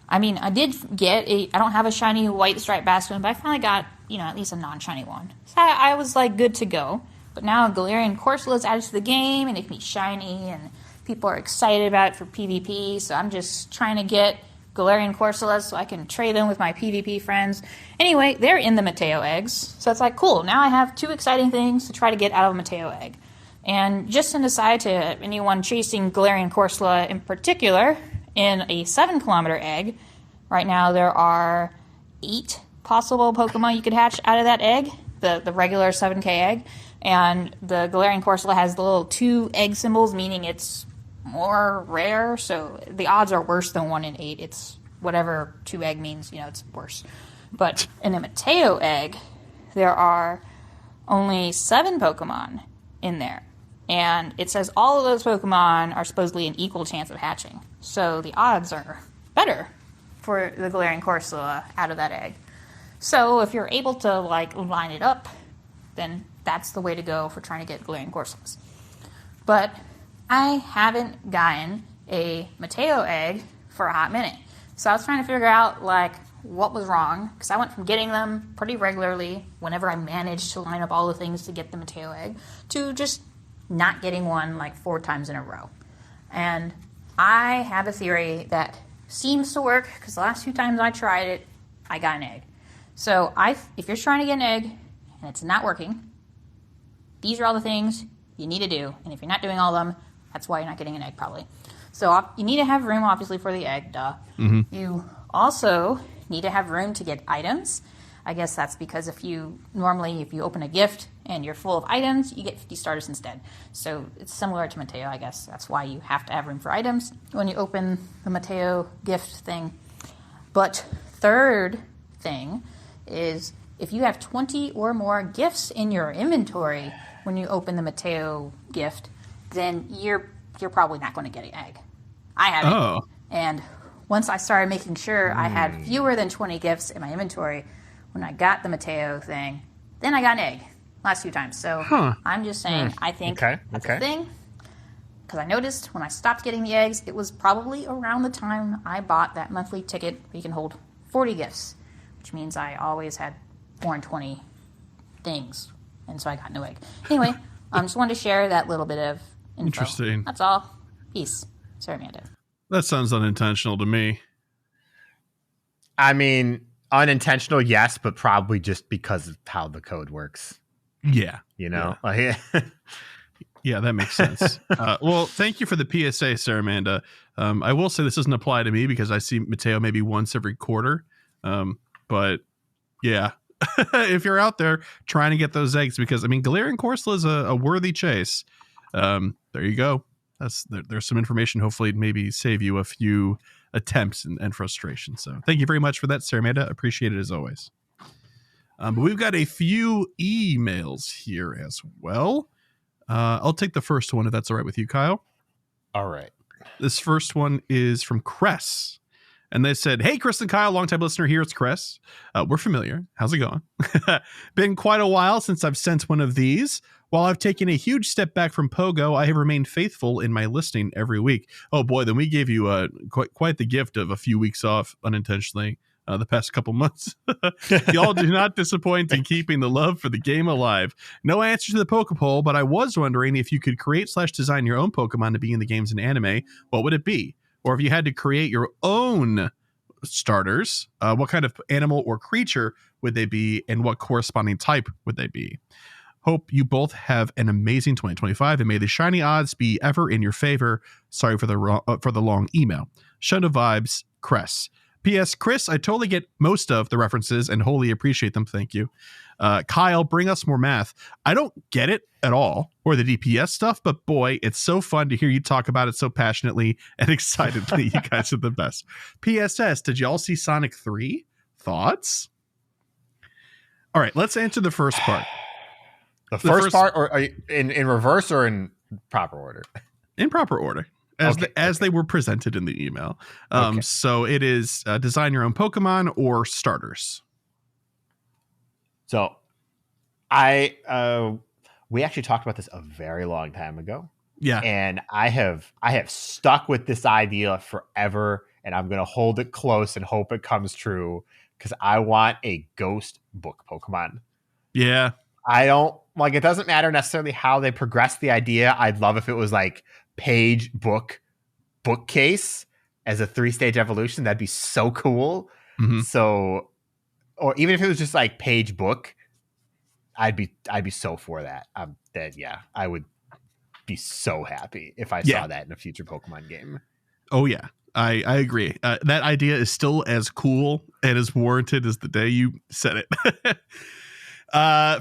[SPEAKER 4] I don't have a shiny white striped basket, but I finally got, at least a non-shiny one. So I was good to go. But now Galarian Corsola is added to the game and it can be shiny and people are excited about it for PvP. So I'm just trying to get Galarian Corsolas so I can trade them with my PvP friends. Anyway, they're in the Mateo eggs. So it's cool. Now I have 2 exciting things to try to get out of a Mateo egg. And just an aside to anyone chasing Galarian Corsola in particular, in a 7-kilometer egg, right now there are 8 possible Pokemon you could hatch out of that egg, the regular 7K egg. And the Galarian Corsola has the little 2 egg symbols, meaning it's more rare, so the odds are worse than 1 in 8. It's whatever 2 egg means, it's worse. But in a Mateo egg, there are only 7 Pokemon in there. And it says all of those Pokemon are supposedly an equal chance of hatching. So the odds are better for the Galarian Corsola out of that egg. So if you're able to line it up, then that's the way to go for trying to get Galarian Corsolas. But I haven't gotten a Mateo egg for a hot minute. So I was trying to figure out what was wrong, because I went from getting them pretty regularly whenever I managed to line up all the things to get the Mateo egg to just not getting one 4 times in a row. And I have a theory that seems to work, because the last 2 times I tried it, I got an egg. So if you're trying to get an egg and it's not working, these are all the things you need to do. And if you're not doing all of them, that's why you're not getting an egg, probably. So you need to have room, obviously, for the egg, duh. Mm-hmm. You also need to have room to get items. I guess that's because if you open a gift and you're full of items, you get 50 starters instead. So it's similar to Mateo, I guess. That's why you have to have room for items when you open the Mateo gift thing. But third thing is if you have 20 or more gifts in your inventory when you open the Mateo gift, then you're probably not going to get an egg. I haven't. Oh. And once I started making sure I had fewer than 20 gifts in my inventory when I got the Mateo thing, then I got an egg last 2 times. So I'm just saying, I think that's a thing. Because I noticed when I stopped getting the eggs, it was probably around the time I bought that monthly ticket where you can hold 40 gifts, which means I always had more than 20 things. And so I got no egg. Anyway, I just wanted to share that little bit of info.
[SPEAKER 2] Interesting.
[SPEAKER 4] That's all. Peace. Sarah Amanda.
[SPEAKER 2] That sounds unintentional to me.
[SPEAKER 1] I mean, unintentional, yes, but probably just because of how the code works.
[SPEAKER 2] Yeah.
[SPEAKER 1] Yeah,
[SPEAKER 2] that makes sense. Well, thank you for the PSA, Sarah Amanda. I will say this doesn't apply to me because I see Mateo maybe once every quarter. But yeah, if you're out there trying to get those eggs, because Galarian Corsola is a worthy chase. There you go. There's some information, hopefully maybe save you a few attempts and frustration. So thank you very much for that, Sarah Amanda. Appreciate it as always. But we've got a few emails here as well. I'll take the first one if that's all right with you, Kyle.
[SPEAKER 1] All right.
[SPEAKER 2] This first one is from Cress. And they said, hey, Chris and Kyle, longtime listener here. It's Chris. We're familiar. How's it going? Been quite a while since I've sent one of these. While I've taken a huge step back from Pogo, I have remained faithful in my listening every week. Oh, boy, then we gave you quite the gift of a few weeks off unintentionally the past couple months. Y'all do not disappoint in keeping the love for the game alive. No answer to the PokéPoll, but I was wondering if you could create/design your own Pokemon to be in the games and anime, what would it be? Or if you had to create your own starters, what kind of animal or creature would they be, and what corresponding type would they be? Hope you both have an amazing 2025, and may the shiny odds be ever in your favor. Sorry for the long email. Shun of vibes, Cress. P.S. Chris, I totally get most of the references and wholly appreciate them. Thank you. Kyle, bring us more math. I don't get it at all, or the DPS stuff, but boy, it's so fun to hear you talk about it so passionately and excitedly. You guys are the best. PSS, did y'all see Sonic 3? Thoughts? All right, let's answer the first part.
[SPEAKER 1] The first part, or are you in reverse or in proper order?
[SPEAKER 2] In proper order. As they were presented in the email. So it is design your own Pokemon or starters.
[SPEAKER 1] So we actually talked about this a very long time ago.
[SPEAKER 2] Yeah.
[SPEAKER 1] And I have stuck with this idea forever, and I'm going to hold it close and hope it comes true, because I want a ghost book Pokemon.
[SPEAKER 2] Yeah.
[SPEAKER 1] I don't like, it doesn't matter necessarily how they progress the idea. I'd love if it was like page bookcase as a 3-stage evolution. That'd be so cool.
[SPEAKER 2] Mm-hmm.
[SPEAKER 1] So, or even if it was just like page book, I'd be so for that. I would be so happy if I saw that in a future Pokemon game.
[SPEAKER 2] Oh yeah, I agree. That idea is still as cool and as warranted as the day you said it.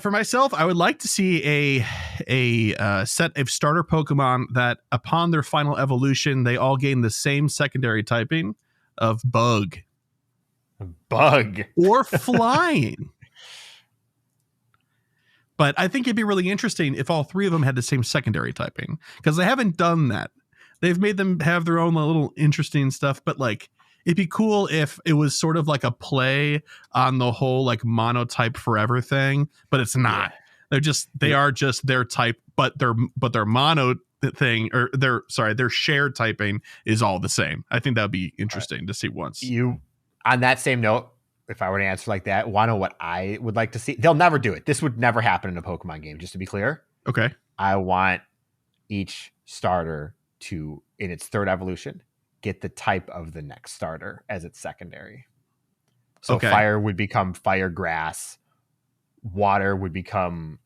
[SPEAKER 2] For myself, I would like to see a set of starter Pokemon that, upon their final evolution, they all gain the same secondary typing of bug or flying. But I think it'd be really interesting if all three of them had the same secondary typing, because they haven't done that. They've made them have their own little interesting stuff, but like, it'd be cool if it was sort of like a play on the whole like monotype forever thing, but it's not. They are just their type, but their mono thing, or their shared typing is all the same. I think that would be interesting to see once.
[SPEAKER 1] On that same note, if I were to answer like that, want to know what I would like to see? They'll never do it. This would never happen in a Pokemon game, just to be clear.
[SPEAKER 2] Okay.
[SPEAKER 1] I want each starter to, in its third evolution, get the type of the next starter as its secondary. So fire would become fire grass, water would become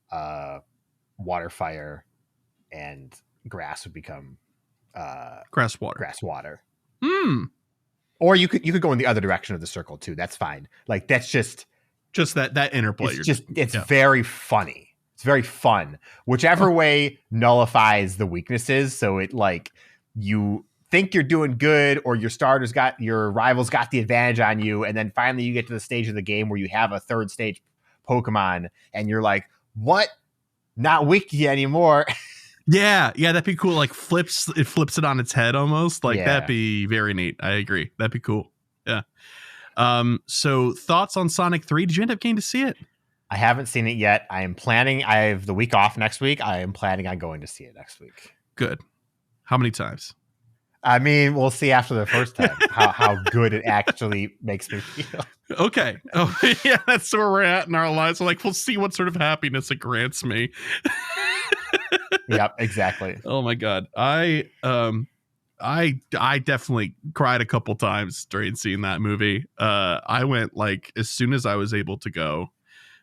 [SPEAKER 1] water fire, and grass would become
[SPEAKER 2] grass water.
[SPEAKER 1] Grass water.
[SPEAKER 2] Or
[SPEAKER 1] you could go in the other direction of the circle too. That's fine. Like, that's just
[SPEAKER 2] that interplay.
[SPEAKER 1] It's very funny. It's very fun. Whichever way nullifies the weaknesses. So it, like, you think you're doing good, or your rivals got the advantage on you, and then finally you get to the stage of the game where you have a third stage Pokemon, and you're like, what? Not wiki anymore.
[SPEAKER 2] Yeah, that'd be cool. Like, flips it on its head almost. Like, that'd be very neat. I agree. That'd be cool. Yeah. So thoughts on Sonic 3? Did you end up getting to see it?
[SPEAKER 1] I haven't seen it yet. I have the week off next week. I am planning on going to see it next week.
[SPEAKER 2] Good. How many times?
[SPEAKER 1] I mean, we'll see after the first time how good it actually makes me feel.
[SPEAKER 2] Okay. Oh, yeah, that's where we're at in our lives. Like, we'll see what sort of happiness it grants me.
[SPEAKER 1] Yep, exactly.
[SPEAKER 2] Oh my God. I definitely cried a couple times during seeing that movie. I went like as soon as I was able to go.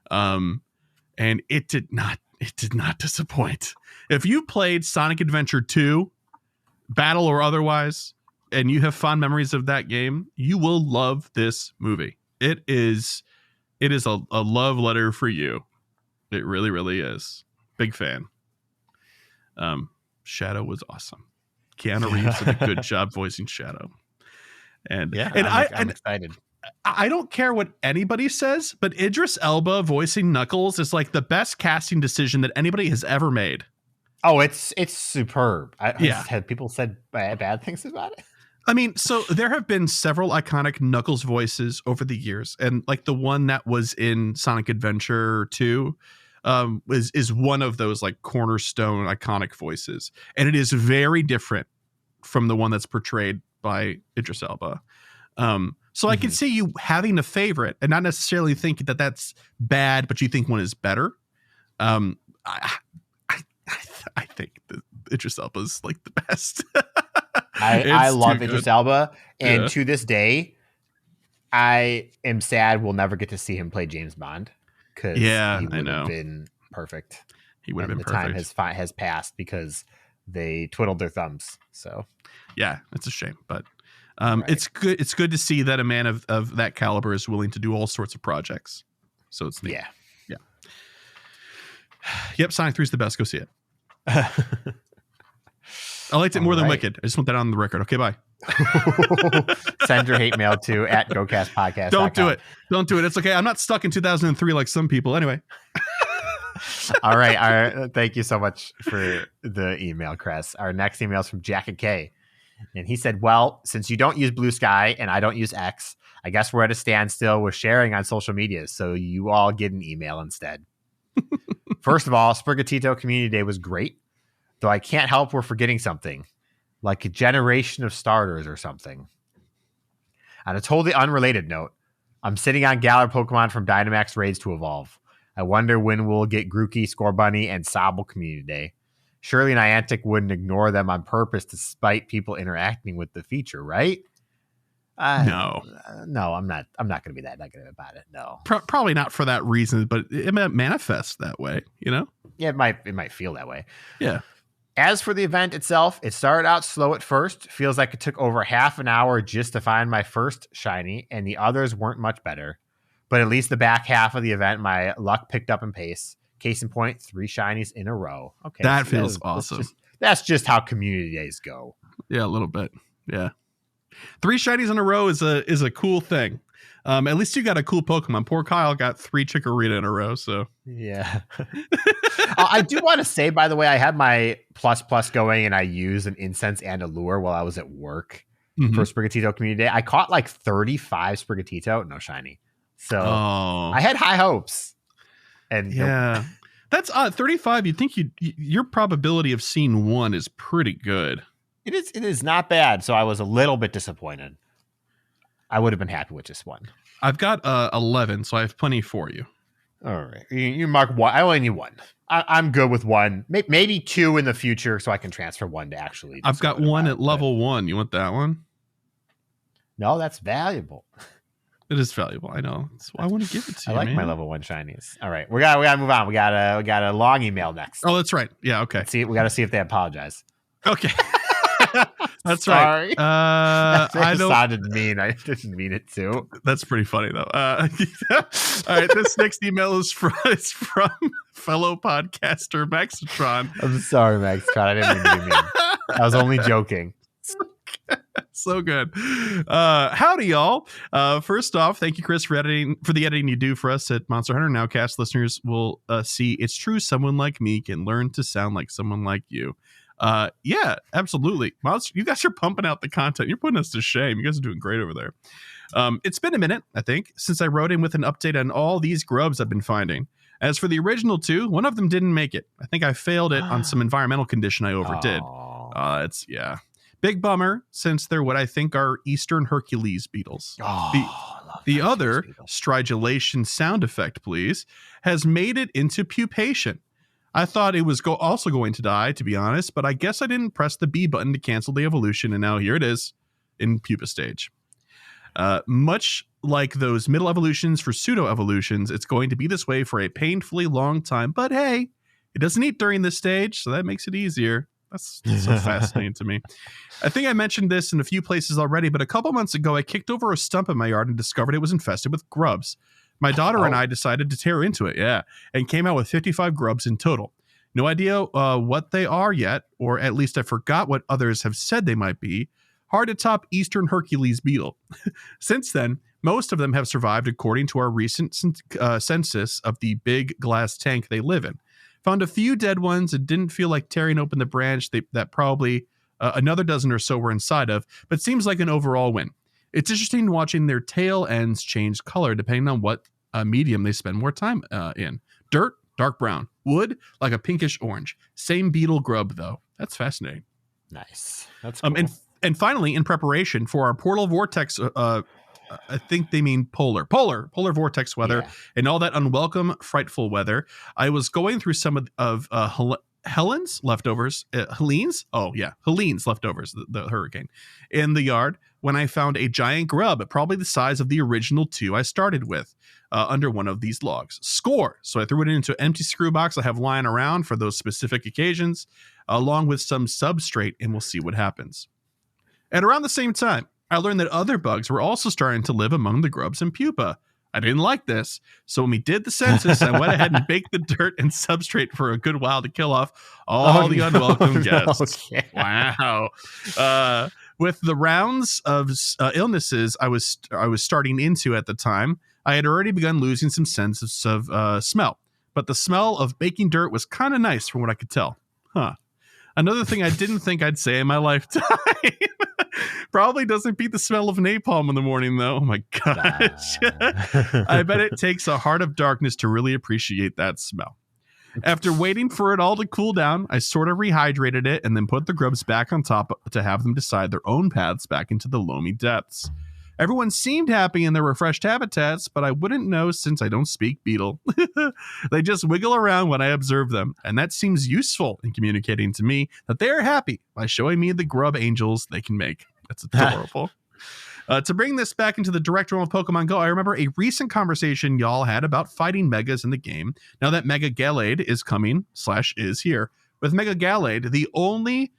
[SPEAKER 2] And it did not disappoint. If you played Sonic Adventure 2, battle or otherwise, and you have fond memories of that game, you will love this movie. It is a love letter for you. It really, really is. Big fan. Shadow was awesome. Keanu Reeves did a good job voicing Shadow. And I'm excited. I don't care what anybody says, but Idris Elba voicing Knuckles is like the best casting decision that anybody has ever made.
[SPEAKER 1] Oh, it's superb. Have people said bad things about it?
[SPEAKER 2] I mean, so there have been several iconic Knuckles voices over the years, and like the one that was in Sonic Adventure 2 is one of those like cornerstone iconic voices, and it is very different from the one that's portrayed by Idris Elba. So I can see you having a favorite and not necessarily thinking that that's bad, but you think one is better. I think that Idris Elba is like the best.
[SPEAKER 1] I love Idris Elba, and to this day, I am sad we'll never get to see him play James Bond. Because he would have been perfect.
[SPEAKER 2] He would have been
[SPEAKER 1] perfect.
[SPEAKER 2] The
[SPEAKER 1] time has passed because they twiddled their thumbs. So
[SPEAKER 2] yeah, it's a shame, but it's good. It's good to see that a man of that caliber is willing to do all sorts of projects. So it's neat. Yeah. Yep, Sonic 3 is the best. Go see it. I liked it more than Wicked. I just want that on the record. Okay, bye.
[SPEAKER 1] Send your hate mail to @GOCastPodcast.
[SPEAKER 2] Don't do it. Don't do it. It's okay. I'm not stuck in 2003 like some people. Anyway.
[SPEAKER 1] All right. Thank you so much for the email, Chris. Our next email is from Jack and K. And he said, well, since you don't use Blue Sky and I don't use X, I guess we're at a standstill with sharing on social media. So you all get an email instead. First of all, Sprigatito Community Day was great. Though I can't help we're forgetting something, like a generation of starters or something. On a totally unrelated note, I'm sitting on Galar Pokemon from Dynamax Raids to evolve. I wonder when we'll get Grookey, Scorbunny, and Sobble Community Day. Surely Niantic wouldn't ignore them on purpose despite people interacting with the feature, right?
[SPEAKER 2] No,
[SPEAKER 1] I'm not going to be that negative about it. No,
[SPEAKER 2] probably not for that reason, but it manifests that way, you know?
[SPEAKER 1] Yeah, it might feel that way.
[SPEAKER 2] Yeah.
[SPEAKER 1] As for the event itself, it started out slow at first. Feels like it took over half an hour just to find my first shiny, and the others weren't much better. But at least the back half of the event, my luck picked up in pace. Case in point, 3 shinies in a row. Okay,
[SPEAKER 2] that feels awesome.
[SPEAKER 1] That's just how community days go.
[SPEAKER 2] Yeah, a little bit. Yeah, 3 shinies in a row is a cool thing. At least you got a cool Pokemon. Poor Kyle got 3 Chikorita in a row. So
[SPEAKER 1] yeah. I do want to say, by the way, I had my plus going and I used an incense and a lure while I was at work for Sprigatito Community Day. I caught like 35 Sprigatito, no shiny. So I had high hopes. And
[SPEAKER 2] yeah, that's 35. You'd think your probability of seeing one is pretty good.
[SPEAKER 1] It is not bad. So I was a little bit disappointed. I would have been happy with just one.
[SPEAKER 2] I've got 11, so I have plenty for you.
[SPEAKER 1] All right. You mark 1. I only need 1. I'm good with 1. Maybe 2 in the future so I can transfer 1 to actually.
[SPEAKER 2] I've got 1 at level 1. You want that one?
[SPEAKER 1] No, that's valuable.
[SPEAKER 2] It is valuable. I know. So I want to give it to you.
[SPEAKER 1] I like my level 1 shinies. All right. We gotta move on. We got a long email next.
[SPEAKER 2] Oh, that's right. Yeah, okay.
[SPEAKER 1] We gotta see if they apologize.
[SPEAKER 2] Okay. That's
[SPEAKER 1] Sorry.
[SPEAKER 2] right. I
[SPEAKER 1] sounded mean. I didn't mean it to.
[SPEAKER 2] That's pretty funny though. All right. This next email is from fellow podcaster Maxitron.
[SPEAKER 1] I'm sorry, Maxitron. I didn't mean to be mean. I was only joking.
[SPEAKER 2] So good. Howdy, y'all. First off, thank you, Chris, for the editing you do for us at Monster Hunter. Now, cast listeners will see it's true. Someone like me can learn to sound like someone like you. Yeah, absolutely. Monster, you guys are pumping out the content. You're putting us to shame. You guys are doing great over there. It's been a minute, I think, since I wrote in with an update on all these grubs I've been finding. As for the original 2, one of them didn't make it. I think I failed it on some environmental condition I overdid. Yeah. Big bummer, since they're what I think are Eastern Hercules beetles. The other, stridulation sound effect, please, has made it into pupation. I thought it was also going to die, to be honest, but I guess I didn't press the B button to cancel the evolution, and now here it is in pupa stage. Much like those middle evolutions for pseudo evolutions, it's going to be this way for a painfully long time, but hey, it doesn't eat during this stage, so that makes it easier. That's so fascinating to me. I think I mentioned this in a few places already, but a couple months ago, I kicked over a stump in my yard and discovered it was infested with grubs. My daughter and I decided to tear into it, and came out with 55 grubs in total. No idea what they are yet, or at least I forgot what others have said they might be. Hard to top Eastern Hercules beetle. Since then, most of them have survived according to our recent census of the big glass tank they live in. Found a few dead ones. It didn't feel like tearing open the branch that probably another dozen or so were inside of, but seems like an overall win. It's interesting watching their tail ends change color depending on what medium they spend more time in. Dirt, dark brown. Wood, like a pinkish orange. Same beetle grub, though. That's fascinating.
[SPEAKER 1] Nice. That's cool.
[SPEAKER 2] And finally, in preparation for our portal vortex, I think they mean polar vortex weather and all that unwelcome, frightful weather. I was going through some of Helene's leftovers, Helene's leftovers, the hurricane, in the yard when I found a giant grub, probably the size of the original 2 I started with, under one of these logs. Score! So I threw it into an empty screw box I have lying around for those specific occasions, along with some substrate, and we'll see what happens. At around the same time, I learned that other bugs were also starting to live among the grubs and pupa. I didn't like this, so when we did the census, I went ahead and baked the dirt and substrate for a good while to kill off all the unwelcome guests.
[SPEAKER 1] Okay.
[SPEAKER 2] Wow. With the rounds of illnesses I was starting into at the time, I had already begun losing some sense of smell. But the smell of baking dirt was kind of nice from what I could tell. Huh. Another thing I didn't think I'd say in my lifetime. Probably doesn't beat the smell of napalm in the morning, though. Oh, my gosh. I bet it takes a heart of darkness to really appreciate that smell. After waiting for it all to cool down, I sort of rehydrated it and then put the grubs back on top to have them decide their own paths back into the loamy depths. Everyone seemed happy in their refreshed habitats, but I wouldn't know since I don't speak beetle. They just wiggle around when I observe them, and that seems useful in communicating to me that they are happy by showing me the grub angels they can make. That's adorable. To bring this back into the direct realm of Pokemon Go, I remember a recent conversation y'all had about fighting Megas in the game. Now that Mega Gallade is coming / is here. With Mega Gallade, the only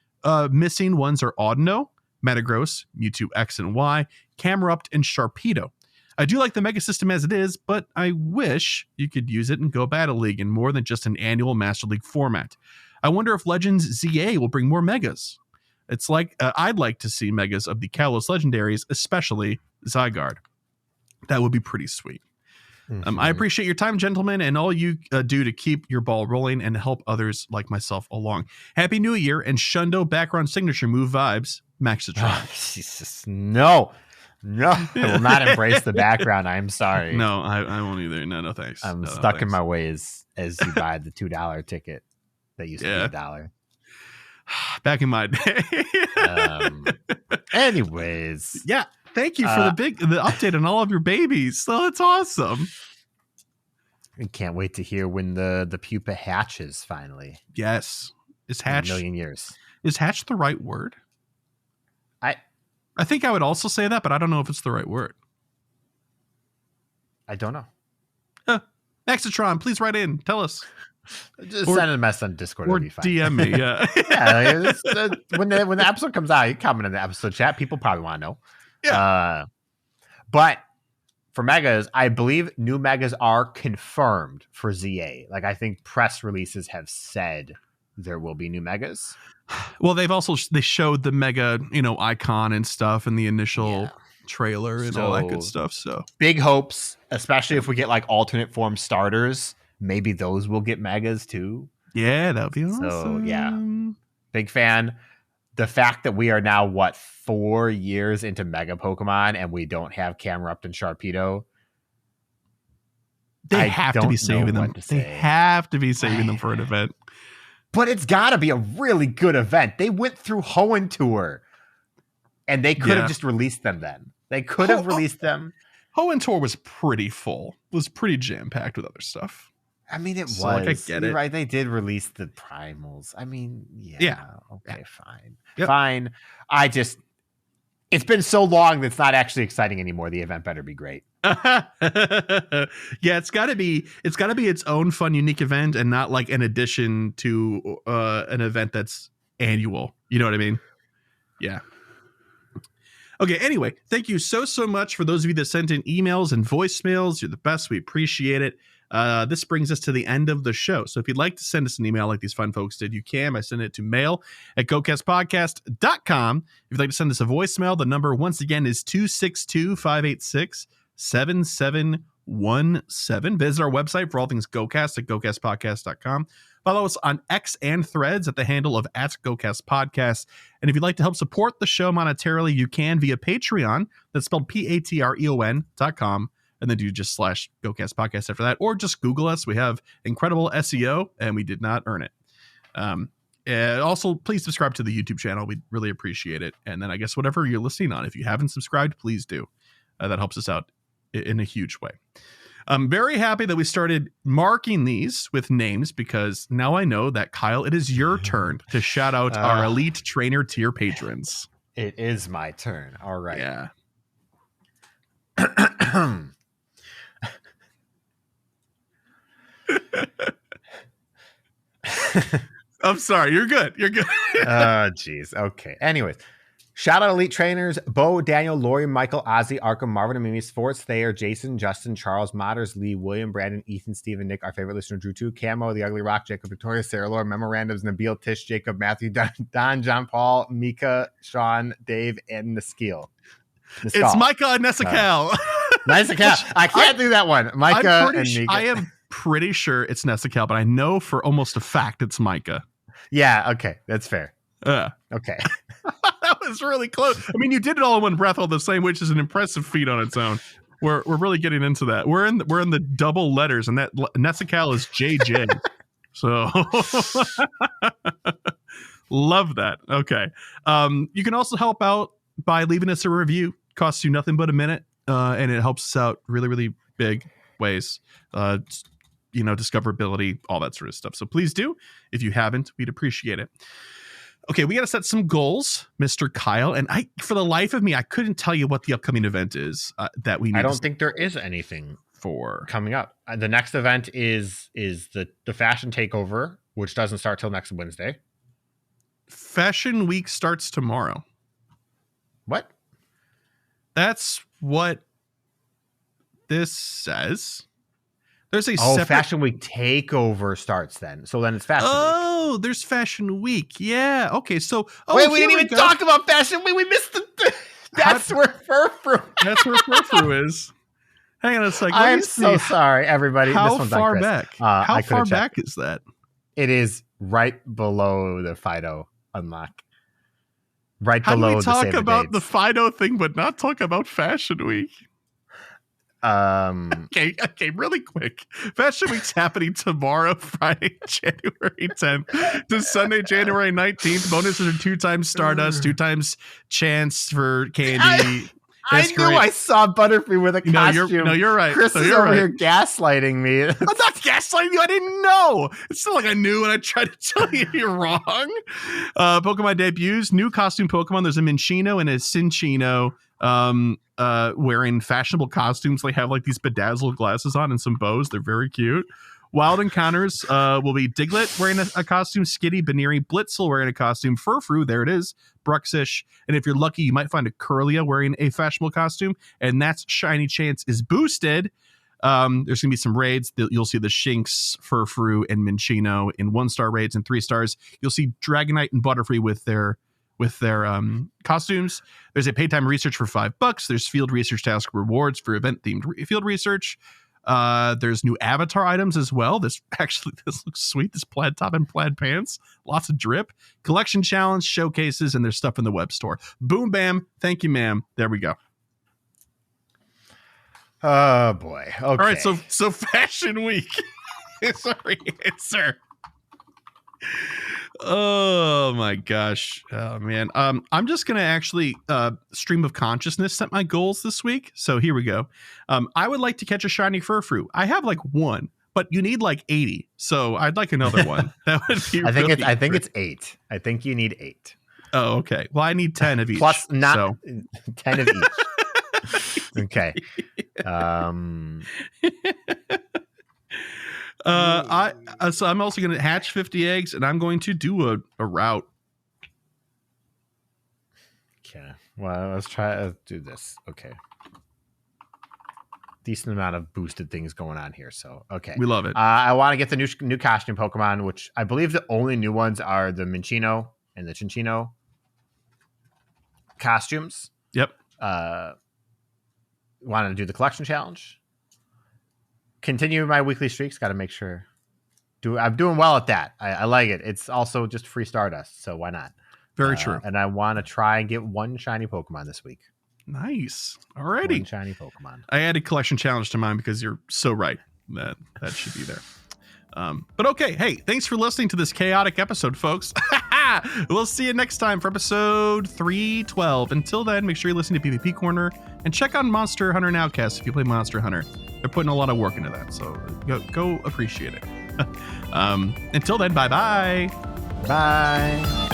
[SPEAKER 2] missing ones are Audino, Metagross, Mewtwo X and Y, Camerupt, and Sharpedo. I do like the Mega System as it is, but I wish you could use it in Go Battle League in more than just an annual Master League format. I wonder if Legends ZA will bring more Megas. It's like I'd like to see Megas of the Kalos Legendaries, especially Zygarde. That would be pretty sweet. Mm-hmm. I appreciate your time, gentlemen, and all you do to keep your ball rolling and help others like myself along. Happy New Year and Shundo background signature move vibes. Max the Tron.
[SPEAKER 1] Oh, Jesus, no, I will not embrace the background. I'm sorry.
[SPEAKER 2] No, I won't either. No, thanks.
[SPEAKER 1] I'm stuck in my ways as you buy the $2 ticket that used to be $1.
[SPEAKER 2] Back in my day.
[SPEAKER 1] Anyways,
[SPEAKER 2] yeah. Thank you for the update on all of your babies. So that's awesome.
[SPEAKER 1] I can't wait to hear when the pupa hatches finally.
[SPEAKER 2] Yes, is hatch
[SPEAKER 1] in a million years.
[SPEAKER 2] Is hatch the right word? I think I would also say that, but I don't know if it's the right word.
[SPEAKER 1] I don't know.
[SPEAKER 2] Maxitron, please write in. Tell us.
[SPEAKER 1] Just send a message on Discord.
[SPEAKER 2] Or
[SPEAKER 1] be fine.
[SPEAKER 2] DM me. Yeah.
[SPEAKER 1] When the episode comes out, you comment in the episode chat. People probably want to know.
[SPEAKER 2] Yeah.
[SPEAKER 1] But for Megas, I believe new Megas are confirmed for ZA. Like, I think press releases have said there will be new Megas.
[SPEAKER 2] Well, they showed the Mega, icon and stuff in the initial trailer and all that good stuff. So
[SPEAKER 1] big hopes, especially if we get like alternate form starters. Maybe those will get Megas too.
[SPEAKER 2] Yeah, that would be awesome.
[SPEAKER 1] So yeah, big fan. The fact that we are now 4 years into Mega Pokemon and we don't have Camerupt and Sharpedo.
[SPEAKER 2] They have to be saving them. They have to be saving them for an event.
[SPEAKER 1] But it's got to be a really good event. They went through Hoenn Tour, and they could have just released them then. They could have released them.
[SPEAKER 2] Hoenn Tour was pretty full. It was pretty jam-packed with other stuff.
[SPEAKER 1] I mean, it was.
[SPEAKER 2] Like, I get it.
[SPEAKER 1] Right, they did release the primals. I mean, okay, fine.
[SPEAKER 2] Yep.
[SPEAKER 1] Fine. It's been so long that it's not actually exciting anymore. The event better be great.
[SPEAKER 2] It's got to be its own fun, unique event, and not like an addition to an event that's annual. You know what I mean? Yeah. Okay. Anyway, thank you so much for those of you that sent in emails and voicemails. You're the best. We appreciate it. This brings us to the end of the show. So if you'd like to send us an email like these fun folks did, you can. I send it to mail@gocastpodcast.com. If you'd like to send us a voicemail, the number once again is 262-586-7717. Visit our website for all things GoCast at GoCastPodcast.com. Follow us on X and Threads at the handle of @GOCast Podcast. And if you'd like to help support the show monetarily, you can via Patreon. That's spelled patreon.com. And then do just /GoCast Podcast after that, or just Google us. We have incredible SEO, and we did not earn it. Also, please subscribe to the YouTube channel. We'd really appreciate it. And then I guess whatever you're listening on, if you haven't subscribed, please do. That helps us out in a huge way. I'm very happy that we started marking these with names, because now I know that, Kyle, it is your turn to shout out our elite trainer tier patrons.
[SPEAKER 1] It is my turn. All right.
[SPEAKER 2] Yeah. I'm sorry. You're good. You're good.
[SPEAKER 1] Jeez. Okay. Anyways, shout out elite trainers: Bo, Daniel, Lori, Michael, Ozzy, Arkham, Marvin, Mimi, Sports, Thayer, Jason, Justin, Charles, Modders, Lee, William, Brandon, Ethan, Stephen, Nick, our favorite listener, Drew 2, Camo, The Ugly Rock, Jacob, Victoria, Sarah, Laura, Memorandums, Nabil, Tish, Jacob, Matthew, Don, John, Paul, Mika, Sean, Dave, and Niskeel.
[SPEAKER 2] It's Micah and Nessacal.
[SPEAKER 1] Nessacal. I can't do that one. Micah and Mika.
[SPEAKER 2] I am pretty sure it's Nessacal, but I know for almost a fact it's Micah.
[SPEAKER 1] Yeah, okay. That's fair. Okay.
[SPEAKER 2] That was really close. I mean, you did it all in one breath all the same, which is an impressive feat on its own. We're really getting into that. We're in the double letters, and that Nessacal is JJ. So love that. Okay. You can also help out by leaving us a review. Costs you nothing but a minute, and it helps us out really, really big ways. Discoverability, all that sort of stuff. So please do. If you haven't, we'd appreciate it. Okay, we got to set some goals, Mr. Kyle. And for the life of me, I couldn't tell you what the upcoming event is that we need.
[SPEAKER 1] I don't think there is anything
[SPEAKER 2] for
[SPEAKER 1] coming up. The next event is the fashion takeover, which doesn't start till next Wednesday.
[SPEAKER 2] Fashion Week starts tomorrow.
[SPEAKER 1] What?
[SPEAKER 2] That's what this says. There's a separate...
[SPEAKER 1] Fashion Week takeover starts then. So then it's Fashion Week.
[SPEAKER 2] Oh, there's Fashion Week. Yeah. Okay. So
[SPEAKER 1] wait, we didn't even talk about Fashion Week. We missed the. That's where Furfru.
[SPEAKER 2] That's where Furfru is. Hang on a second.
[SPEAKER 1] I'm so sorry, everybody.
[SPEAKER 2] How
[SPEAKER 1] this
[SPEAKER 2] far back? How far back is that?
[SPEAKER 1] It is right below the Fido unlock. Right
[SPEAKER 2] How
[SPEAKER 1] below
[SPEAKER 2] do we talk
[SPEAKER 1] the
[SPEAKER 2] about the Fido thing, but not talk about Fashion Week? Okay, really quick. Fashion Week's happening tomorrow, Friday, January 10th to Sunday, January 19th. Bonuses are 2 times Stardust, 2 times chance for candy.
[SPEAKER 1] I knew I saw Butterfree with a costume.
[SPEAKER 2] No, you're right.
[SPEAKER 1] Chris is over here gaslighting me.
[SPEAKER 2] I'm not gaslighting you. I didn't know. It's not like I knew and I tried to tell you you're wrong. Pokemon debuts. New costume Pokemon. There's a Minccino and a Cinccino wearing fashionable costumes. They have like these bedazzled glasses on and some bows. They're very cute. Wild encounters will be Diglett wearing a costume, Skitty, Baneri, Blitzel wearing a costume, Furfru, there it is, Bruxish, and if you're lucky, you might find a Curlia wearing a fashionable costume, and that's Shiny Chance is boosted. There's going to be some raids. You'll see the Shinx, Furfru, and Minccino in 1-star raids and 3 stars. You'll see Dragonite and Butterfree with their costumes. There's a paytime research for $5. There's field research task rewards for event-themed field research. There's new avatar items as well. This looks sweet. This plaid top and plaid pants. Lots of drip. Collection challenge, showcases, and there's stuff in the web store. Boom, bam. Thank you, ma'am. There we go.
[SPEAKER 1] Oh, boy. Okay.
[SPEAKER 2] All right, so Fashion Week. Sorry, sir. Oh my gosh. Oh man. I'm just gonna actually stream of consciousness set my goals this week. So here we go. I would like to catch a shiny Furfru. I have like 1, but you need like 80. So I'd like another one. That would be
[SPEAKER 1] I think it's 8. I think you need 8.
[SPEAKER 2] Oh, okay. Well, I need 10 of each.
[SPEAKER 1] Plus 10 of each. Okay.
[SPEAKER 2] So I'm also going to hatch 50 eggs, and I'm going to do a route.
[SPEAKER 1] Okay. Well, let's try to do this. Okay. Decent amount of boosted things going on here. So, okay.
[SPEAKER 2] We love it.
[SPEAKER 1] I want to get the new costume Pokemon, which I believe the only new ones are the Minccino and the Cinccino costumes.
[SPEAKER 2] Yep.
[SPEAKER 1] Wanted to do the collection challenge. Continue my weekly streaks. Got to make sure. I'm doing well at that. I like it. It's also just free Stardust, so why not?
[SPEAKER 2] Very true.
[SPEAKER 1] And I want to try and get one shiny Pokemon this week.
[SPEAKER 2] Nice. Alrighty.
[SPEAKER 1] One shiny Pokemon.
[SPEAKER 2] I added collection challenge to mine because you're so right. That should be there. But okay, hey, thanks for listening to this chaotic episode, folks. We'll see you next time for episode 312. Until then, make sure you listen to PvP Corner and check out Monster Hunter Nowcast if you play Monster Hunter. They're putting a lot of work into that, so go appreciate it. Until then, bye-bye.
[SPEAKER 1] Bye.